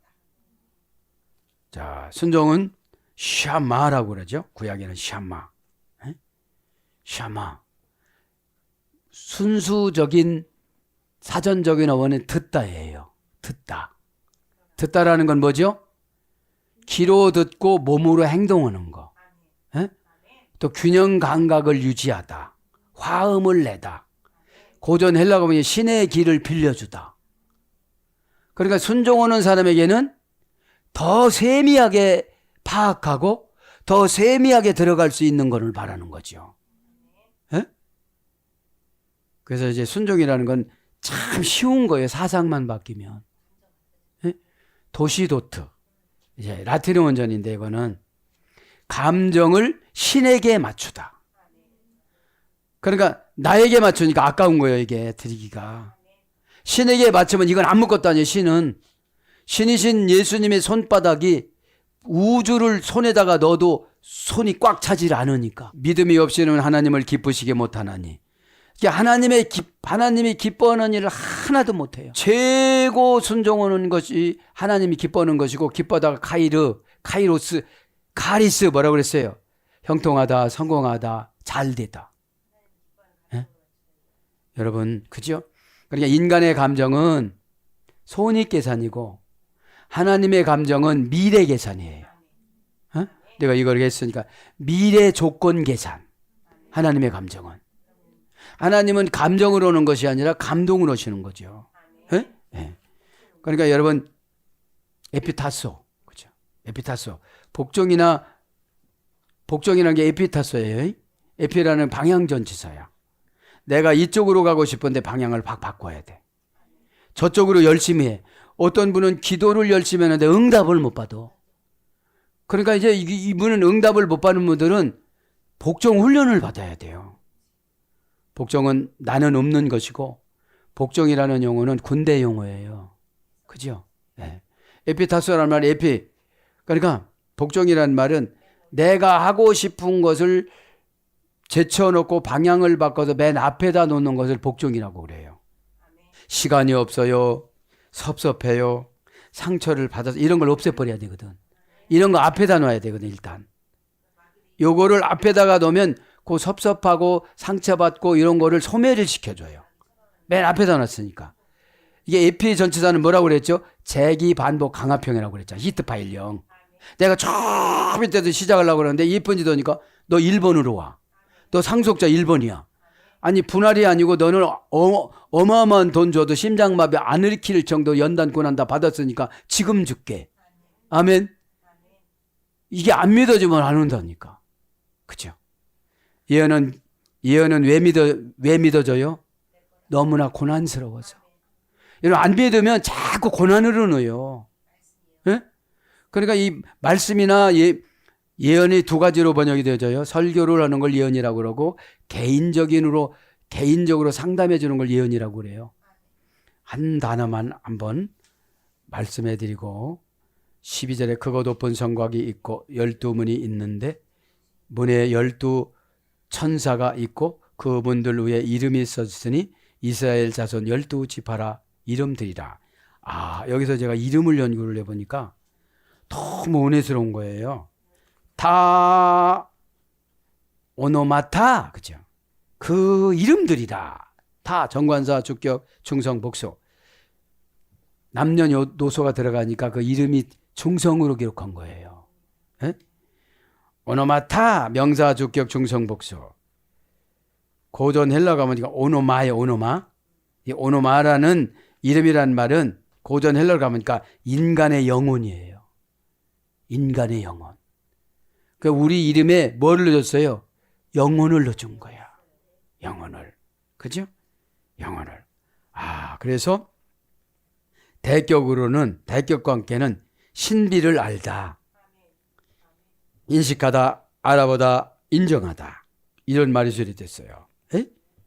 자, 순종은 샤마라고 그러죠. 구약에는 샤마. 에? 샤마. 순수적인 사전적인 어원은 듣다예요. 듣다. 듣다라는 건 뭐죠? 귀로 듣고 몸으로 행동하는 거. 에? 또 균형 감각을 유지하다. 화음을 내다. 고전 헬라어 보면 신의 길을 빌려주다. 그러니까 순종하는 사람에게는 더 세미하게 파악하고 더 세미하게 들어갈 수 있는 것을 바라는 거죠. 에? 그래서 이제 순종이라는 건 참 쉬운 거예요. 사상만 바뀌면. 에? 도시도트. 이제 라틴어 원전인데 이거는 감정을 신에게 맞추다. 그러니까 나에게 맞추니까 아까운 거예요. 이게 드리기가. 신에게 맞추면 이건 아무것도 아니에요. 신이신 예수님의 손바닥이 우주를 손에다가 넣어도 손이 꽉 차질 않으니까. 믿음이 없이는 하나님을 기쁘시게 못하나니. 하나님이 기뻐하는 일을 하나도 못해요. 최고 순종하는 것이 하나님이 기뻐하는 것이고, 기뻐하다가 카리스 뭐라고 그랬어요? 형통하다, 성공하다, 잘되다. 예? 여러분, 그죠? 그러니까 인간의 감정은 손익계산이고 하나님의 감정은 미래계산이에요. 어? 내가 이걸 했으니까 미래 조건 계산. 하나님의 감정은. 하나님은 감정으로 오는 것이 아니라 감동으로 오시는 거죠. 예? 예. 그러니까 여러분 에피타소, 그죠? 에피타소. 복종이라는 게 에피타소예요. 에피라는 방향전치사야. 내가 이쪽으로 가고 싶은데 방향을 바꿔야 돼. 저쪽으로 열심히 해. 어떤 분은 기도를 열심히 하는데 응답을 못 받아. 그러니까 이제 이분은 응답을 못 받는 분들은 복종 훈련을 받아야 돼요. 복종은 나는 없는 것이고, 복종이라는 용어는 군대 용어예요. 그죠? 네. 에피타소라는 말이 그러니까 복종이라는 말은 내가 하고 싶은 것을 제쳐놓고 방향을 바꿔서 맨 앞에다 놓는 것을 복종이라고 그래요. 시간이 없어요. 섭섭해요. 상처를 받아서 이런 걸 없애버려야 되거든. 이런 거 앞에다 놔야 되거든. 일단 요거를 앞에다가 놓으면 그 섭섭하고 상처받고 이런 거를 소멸을 시켜줘요. 맨 앞에다 놨으니까. 이게 에피 전치사는 뭐라고 그랬죠? 재기 반복 강화평이라고 그랬죠. 히트 파일형. 내가 저 밑에서 시작하려고 그러는데 이쁜 짓 하니까 너 1번으로 와. 너 상속자 1번이야. 아니 분할이 아니고 너는 어마어마한 돈 줘도 심장마비 안 일으킬 정도 연단 고난 다 받았으니까 지금 줄게. 아멘. 이게 안 믿어지면 안 온다니까. 그죠? 예언은 왜 믿어져요? 너무나 고난스러워서. 여러분 안 믿으면 자꾸 고난으로 넣어요. 예? 그러니까 이 말씀이나 예언이 두 가지로 번역이 되어져요. 설교를 하는 걸 예언이라고 그러고 개인적으로 상담해 주는 걸 예언이라고 그래요. 한 단어만 한번 말씀해 드리고 12절에 크고 높은 성곽이 있고 12문이 있는데 문에 12천사가 있고 그 문들 위에 이름이 써있으니 이스라엘 자손 12지파라 이름들이라. 여기서 제가 이름을 연구를 해보니까 너무 은혜스러운 거예요. 다 오노마타, 그죠? 그 이름들이다. 다 정관사, 주격, 충성, 복수. 남녀노소가 들어가니까 그 이름이 중성으로 기록한 거예요. 에? 오노마타, 명사, 주격, 충성, 복수. 고전 헬라 가면 오노마예요, 오노마. 이 오노마라는 이름이란 말은 고전 헬라로 가보니까 인간의 영혼이에요. 인간의 영혼. 그러니까 우리 이름에 뭐를 넣어줬어요? 영혼을 넣어준 거야. 영혼을. 그죠? 영혼을. 그래서 대격과 함께는 신비를 알다. 인식하다, 알아보다, 인정하다. 이런 말이 수립됐어요.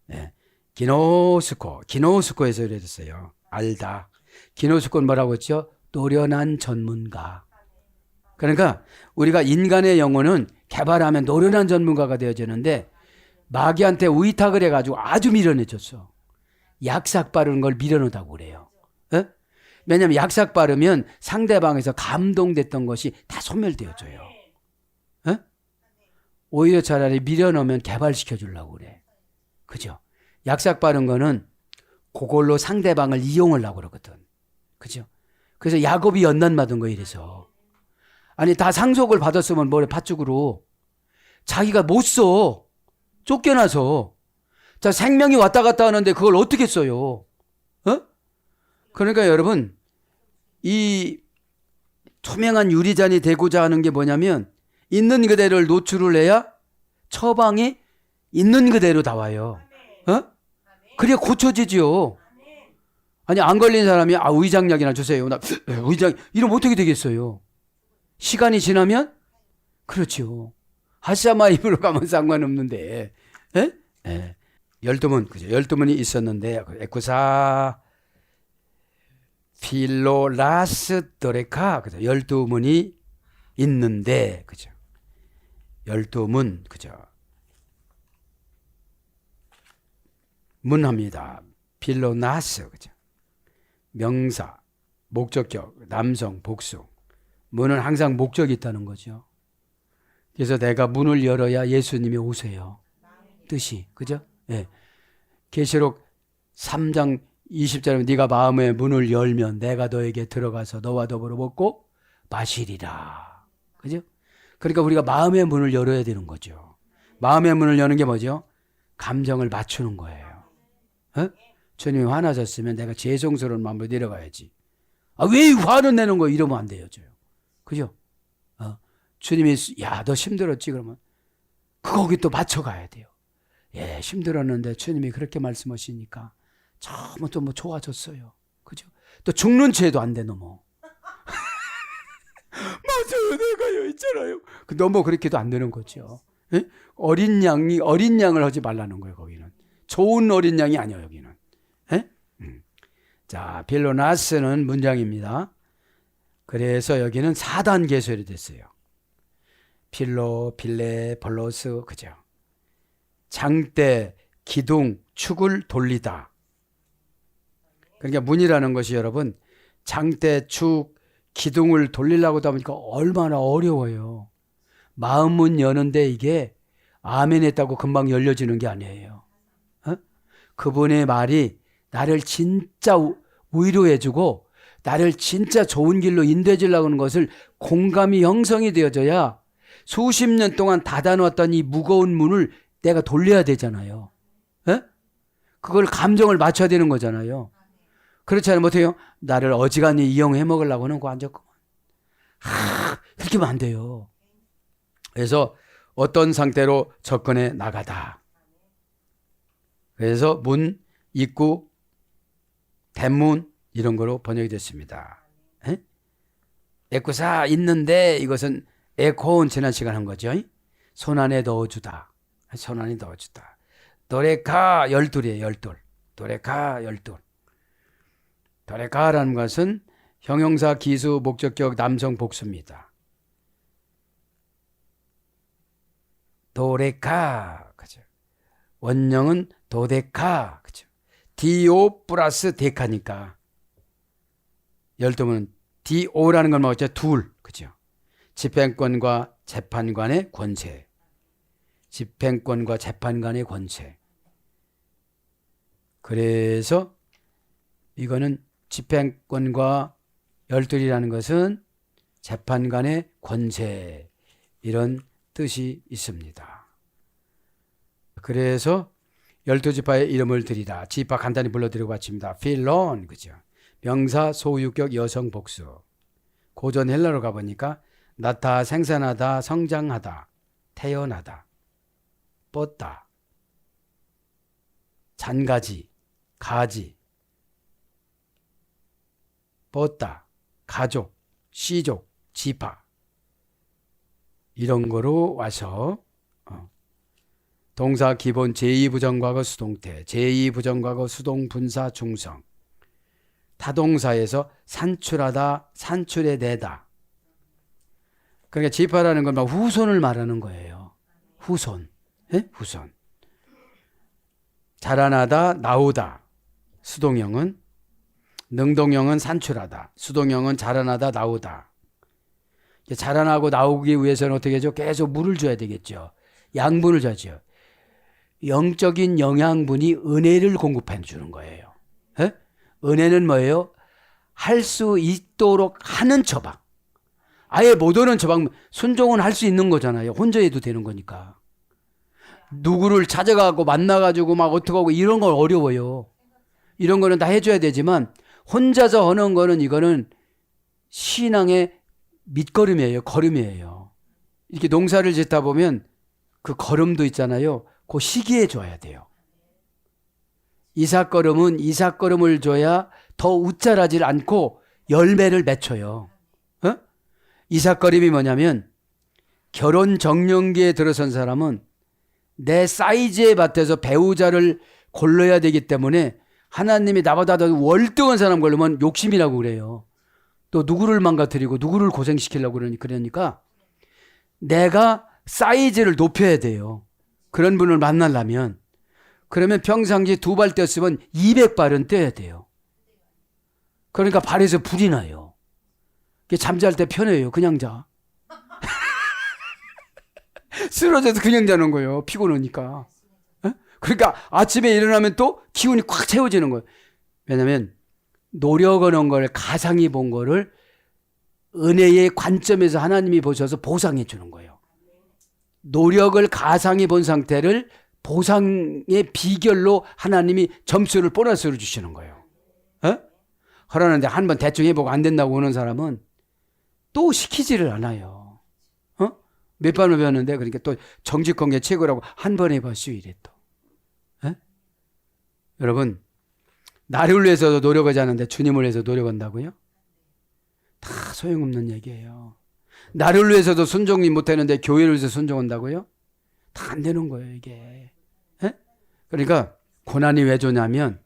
네. 기노스코에서 수립됐어요. 알다. 기노스코는 뭐라고 했죠? 노련한 전문가. 그러니까 우리가 인간의 영혼은 개발하면 노련한 전문가가 되어지는데 마귀한테 위탁을 해가지고 아주 밀어내줬어. 약삭 바르는 걸 밀어넣다고 그래요. 에? 왜냐하면 약삭 바르면 상대방에서 감동됐던 것이 다 소멸되어져요. 에? 오히려 차라리 밀어넣으면 개발시켜 주려고 그래. 그죠? 약삭 바른 거는 그걸로 상대방을 이용하려고 그러거든. 그죠? 그래서 야곱이 연단 받은 거 이래서. 아니 다 상속을 받았으면 뭐래 팥죽으로. 자기가 못 써. 쫓겨나서. 자 생명이 왔다 갔다 하는데 그걸 어떻게 써요? 그러니까 여러분 이 투명한 유리잔이 되고자 하는 게 뭐냐면 있는 그대로를 노출을 해야 처방이 있는 그대로 나와요. 그래야 고쳐지죠. 아니 안 걸린 사람이 위장약이나 주세요. 위장 이러면 어떻게 되겠어요? 시간이 지나면 그렇죠. 하샤마 입으로 가면 상관없는데. 12문 그죠? 12문이 있었는데 에쿠사 필로라스 도레카 그죠? 12문이 있는데 그죠? 12문 그죠? 문합니다. 필로나스 그죠? 명사, 목적격, 남성, 복수. 문은 항상 목적이 있다는 거죠. 그래서 내가 문을 열어야 예수님이 오세요. 뜻이 그죠? 예. 계시록 3장 20절에 네가 마음의 문을 열면 내가 너에게 들어가서 너와 더불어 먹고 마시리라. 그죠? 그러니까 우리가 마음의 문을 열어야 되는 거죠. 마음의 문을 여는 게 뭐죠? 감정을 맞추는 거예요. 주님이 화나셨으면 내가 죄송스러운 마음으로 내려가야지. 왜 화는 내는 거 이러면 안 돼요. 그죠? 주님이 야 너 힘들었지 그러면 거기 또 맞춰가야 돼요. 예 힘들었는데 주님이 그렇게 말씀하시니까 처음부터 또 뭐 좋아졌어요. 그죠? 또 죽는 죄도 안 돼 너무. 맞아요 내가요 있잖아요. 너무 그렇게도 안 되는 거죠. 예? 어린 양을 하지 말라는 거예요. 거기는 좋은 어린 양이 아니에요. 여기는. 예? 자 빌로나스는 문장입니다. 그래서 여기는 4단계 소리 됐어요. 필로, 필레, 벌로스, 그죠? 장대, 기둥, 축을 돌리다. 그러니까 문이라는 것이 여러분, 장대, 축, 기둥을 돌리려고 하다 보니까 얼마나 어려워요. 마음문 여는데 이게 아멘 했다고 금방 열려지는 게 아니에요. 그분의 말이 나를 진짜 위로해주고 나를 진짜 좋은 길로 인도해 주려고 하는 것을 공감이 형성이 되어져야 수십 년 동안 닫아놓았던 이 무거운 문을 내가 돌려야 되잖아요. 에? 그걸 감정을 맞춰야 되는 거잖아요. 그렇지 않으면 어때요? 나를 어지간히 이용해 먹으려고 하는 거 앉았구만. 이렇게 하면 안 돼요. 그래서 어떤 상태로 접근해 나가다. 그래서 문, 입구, 대문 이런 거로 번역이 됐습니다. 에? 에쿠사 있는데 이것은 에코온 지난 시간 한 거죠. 손 안에 넣어주다. 손 안에 넣어주다. 도레카 12이에요. 12. 도레카 12. 도레카라는 것은 형용사 기수 목적격 남성 복수입니다. 도레카 그죠? 원형은 도데카 그죠? 디오 플러스 데카니까 12면 디오라는 걸 뭐죠? 둘 그죠? 집행권과 재판관의 권세. 집행권과 재판관의 권세. 그래서 이거는 집행권과 12이라는 것은 재판관의 권세 이런 뜻이 있습니다. 그래서 12지파의 이름을 드리다. 지파 간단히 불러드리고 바칩니다. 필론 그죠? 명사 소유격 여성 복수. 고전 헬라로 가보니까 낳다, 생산하다, 성장하다, 태어나다, 뻗다, 잔가지, 가지, 뻗다, 가족, 씨족, 지파 이런 거로 와서 동사 기본 제2부정과거 수동태, 제2부정과거 수동분사 중성 타동사에서 산출하다, 산출해내다. 그러니까 지파라는 건 막 후손을 말하는 거예요. 후손. 예? 후손. 자라나다, 나오다. 수동형은 능동형은 산출하다. 수동형은 자라나다, 나오다. 자라나고 나오기 위해서는 어떻게 하죠? 계속 물을 줘야 되겠죠. 양분을 줘야죠. 영적인 영양분이 은혜를 공급해 주는 거예요. 예? 은혜는 뭐예요? 할 수 있도록 하는 처방. 아예 못 오는 처방, 순종은 할 수 있는 거잖아요. 혼자 해도 되는 거니까. 누구를 찾아가고 만나가지고 막 어떡하고 이런 건 어려워요. 이런 거는 다 해줘야 되지만 혼자서 하는 거는 이거는 신앙의 밑거름이에요. 걸음이에요. 이렇게 농사를 짓다 보면 그 걸음도 있잖아요. 그 시기에 줘야 돼요. 이삭걸음은 이삭걸음을 줘야 더 웃자라질 않고 열매를 맺혀요. 어? 이삭걸음이 뭐냐면 결혼 정년기에 들어선 사람은 내 사이즈에 맞춰서 배우자를 골라야 되기 때문에 하나님이 나보다 더 월등한 사람 고르면 욕심이라고 그래요. 또 누구를 망가뜨리고 누구를 고생시키려고 그러니까 내가 사이즈를 높여야 돼요. 그런 분을 만나려면. 그러면 평상시에 2발 떼었으면 200발은 떼야 돼요. 그러니까 발에서 불이 나요. 잠잘 때 편해요. 그냥 자. 쓰러져서 그냥 자는 거예요. 피곤하니까. 그러니까 아침에 일어나면 또 기운이 꽉 채워지는 거예요. 왜냐하면 노력하는 걸 가상히 본 거를 은혜의 관점에서 하나님이 보셔서 보상해 주는 거예요. 노력을 가상히 본 상태를 보상의 비결로 하나님이 점수를 보너스로 주시는 거예요. 그러는데 한번 대충 해보고 안 된다고 오는 사람은 또 시키지를 않아요. 몇 번을 배웠는데 그러니까 또 정직한 게 최고라고 한 번 해봤슈 이래 또. 여러분 나를 위해서도 노력하지 않는데 주님을 위해서 노력한다고요? 다 소용없는 얘기예요. 나를 위해서도 순종이 못하는데 교회를 위해서 순종한다고요? 다 안 되는 거예요 이게. 그러니까 고난이 왜 좋냐면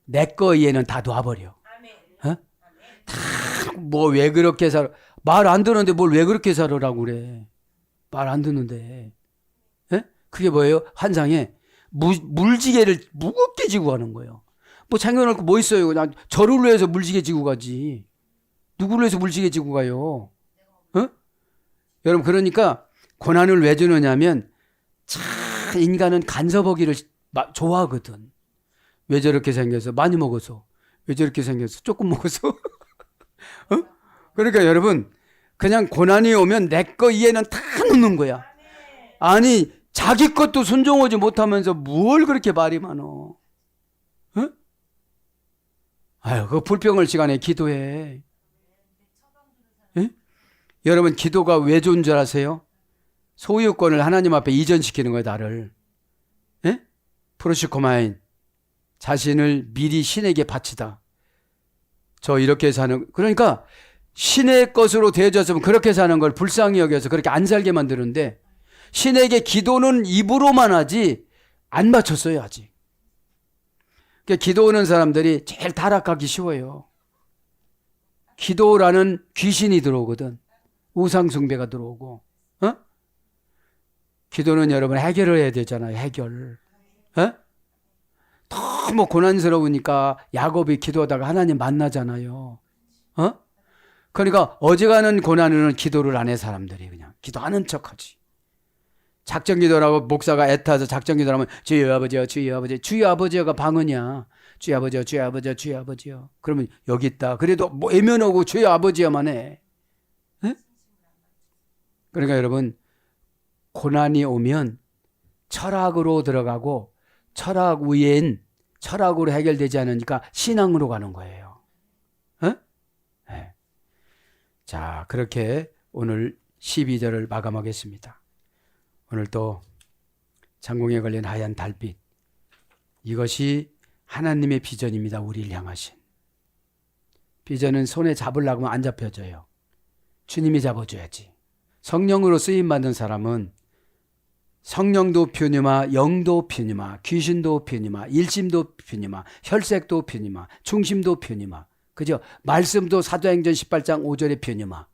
내 거 이해는 다 놔버려. 다 뭐 왜 그렇게 살아. 말 안 듣는데 뭘 왜 그렇게 살으라고 그래. 말 안 듣는데. 그게 뭐예요? 환상에 물지개를 무겁게 지고 가는 거예요. 뭐 챙겨놓고 뭐 있어요. 그냥 저를 위해서 물지개 지고 가지. 누구를 위해서 물지개 지고 가요? 여러분 그러니까 고난을 왜 주느냐면 참 인간은 간섭하기를 좋아하거든. 왜 저렇게 생겨서? 많이 먹어서. 왜 저렇게 생겨서? 조금 먹어서. 그러니까 여러분, 그냥 고난이 오면 내 거 이해는 다 놓는 거야. 아니, 자기 것도 순종하지 못하면서 뭘 그렇게 말이 많어? 어? 아유, 그 불평할 시간에 기도해. 예? 여러분, 기도가 왜 좋은 줄 아세요? 소유권을 하나님 앞에 이전시키는 거예요, 나를. 예? 프로시코마인. 자신을 미리 신에게 바치다. 저 이렇게 사는, 그러니까 신의 것으로 되어졌으면 그렇게 사는 걸 불쌍히 여겨서 그렇게 안 살게 만드는데, 신에게 기도는 입으로만 하지 안 바쳤어요, 아직. 그러니까 기도하는 사람들이 제일 타락하기 쉬워요. 기도라는 귀신이 들어오거든. 우상숭배가 들어오고. 어? 기도는 여러분 해결을 해야 되잖아요. 해결. 어? 너무 고난스러우니까 야곱이 기도하다가 하나님 만나잖아요. 어? 그러니까 어지간한 고난에는 기도를 안 해, 사람들이. 그냥 기도하는 척하지. 작정기도라고 목사가 애타서 작정기도하면 주여 아버지여, 주여 아버지, 주여 아버지여가 방언이야. 주여 아버지여, 주여 아버지여, 주여 아버지여. 그러면 여기 있다. 그래도 뭐 애면하고 주여 아버지여만 해. 에? 그러니까 여러분, 고난이 오면 철학으로 들어가고, 철학 위엔 철학으로 해결되지 않으니까 신앙으로 가는 거예요. 네. 자, 그렇게 오늘 12절을 마감하겠습니다. 오늘 또 장공에 걸린 하얀 달빛, 이것이 하나님의 비전입니다. 우리를 향하신 비전은 손에 잡으려고 하면 안 잡혀져요. 주님이 잡아줘야지. 성령으로 쓰임받은 사람은 성령도 퓨니마, 영도 퓨니마, 귀신도 퓨니마, 일심도 퓨니마, 혈색도 퓨니마, 중심도 퓨니마. 그죠? 말씀도 사도행전 18장 5절에 퓨니마.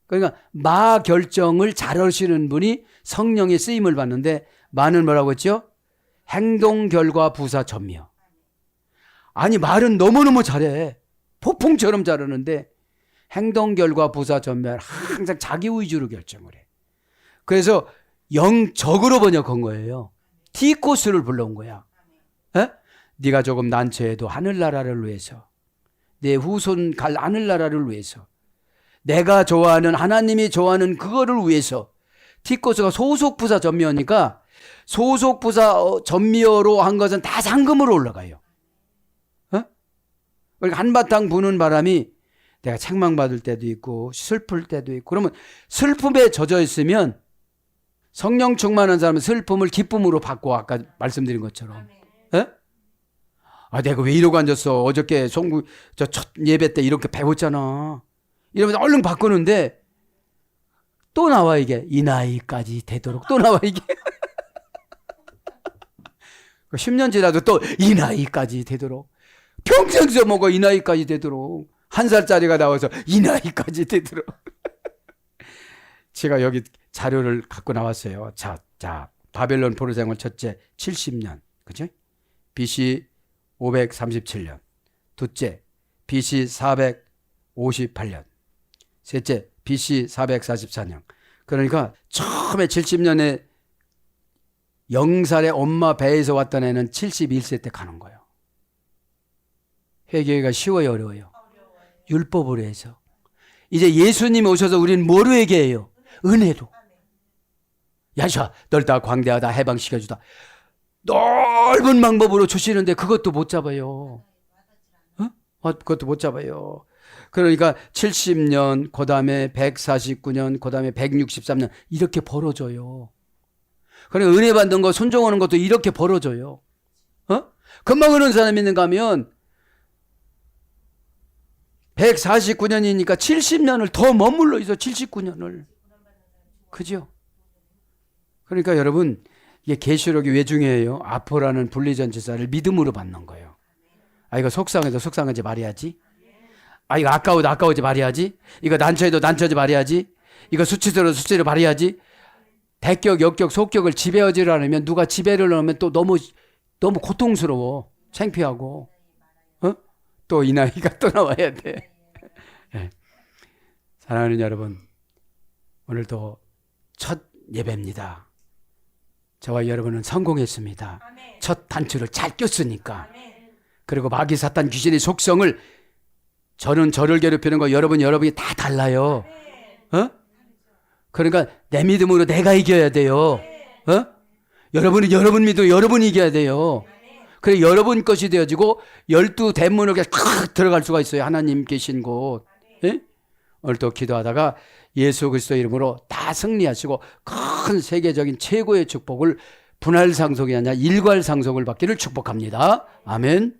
그러니까 마 결정을 잘 하시는 분이 성령의 쓰임을 받는데, 마는 뭐라고 했죠? 행동, 결과, 부사, 전며. 아니, 말은 너무너무 잘해. 폭풍처럼 잘하는데 행동, 결과, 부사, 전며 항상 자기 위주로 결정을 해. 그래서 영적으로 번역한 거예요. 티코스를 불러온 거야. 에? 네가 조금 난처해도 하늘나라를 위해서, 내 후손 갈 하늘나라를 위해서, 내가 좋아하는, 하나님이 좋아하는 그거를 위해서. 티코스가 소속부사 전미어니까 소속부사 전미어로 한 것은 다 상금으로 올라가요. 그러니까 한바탕 부는 바람이 내가 책망받을 때도 있고 슬플 때도 있고, 그러면 슬픔에 젖어 있으면 성령 충만한 사람은 슬픔을 기쁨으로 바꿔, 아까 말씀드린 것처럼. 에? 아, 내가 왜 이러고 앉았어? 어저께 송구 저 첫 예배 때 이렇게 배웠잖아. 이러면서 얼른 바꾸는데 또 나와, 이게. 이 나이까지 되도록 또 나와, 이게. 10년 지나도 또 이 나이까지 되도록. 평생 써먹어, 이 나이까지 되도록. 1살짜리가 나와서 이 나이까지 되도록. 제가 여기 자료를 갖고 나왔어요. 자, 바벨론 포로 생활 첫째 70년. 그죠? BC 537년. 둘째 BC 458년. 셋째 BC 444년. 그러니까 처음에 70년에 0살에 엄마 배에서 왔던 애는 71세 때 가는 거예요. 회개가 쉬워요, 어려워요? 율법으로 해서. 이제 예수님이 오셔서 우리는 뭐로 회개해요? 은혜로. 야샤, 널 다 광대하다, 해방시켜주다. 넓은 방법으로 주시는데 그것도 못 잡아요. 그것도 못 잡아요. 그러니까 70년, 그 다음에 149년, 그 다음에 163년 이렇게 벌어져요. 그러니까 은혜 받는 거, 순종하는 것도 이렇게 벌어져요. 금방 오는 사람이 있는가 하면 149년이니까 70년을 더 머물러 있어, 79년을. 그죠? 그러니까 여러분, 이게 계시록이 왜 중요해요? 아포라는 분리전치사를 믿음으로 받는 거예요. 아, 이거 속상해도 속상하지 말해야지. 아, 이거 아까워도 아까워지 말해야지. 이거 난처해도 난처하지 말해야지. 이거 수치스러워도 수치를 말해야지. 대격, 역격, 속격을 지배하지 않으면, 누가 지배를 하면 또 너무 고통스러워. 창피하고. 또 이 나이가 또 나와야 돼. 네. 사랑하는 여러분, 오늘도 첫 예배입니다. 저와 여러분은 성공했습니다. 첫 단추를 잘 꼈으니까. 그리고 마귀 사탄 귀신의 속성을 저는 저를 괴롭히는 거 여러분이 다 달라요. 어? 그러니까 내 믿음으로 내가 이겨야 돼요. 어? 여러분 믿음 여러분이 이겨야 돼요. 그래 여러분 것이 되어지고 12대문으로 탁 들어갈 수가 있어요. 하나님 계신 곳. 예? 오늘 또 기도하다가 예수 그리스도 이름으로 다 승리하시고 큰 세계적인 최고의 축복을 분할 상속이 아니라 일괄 상속을 받기를 축복합니다. 아멘.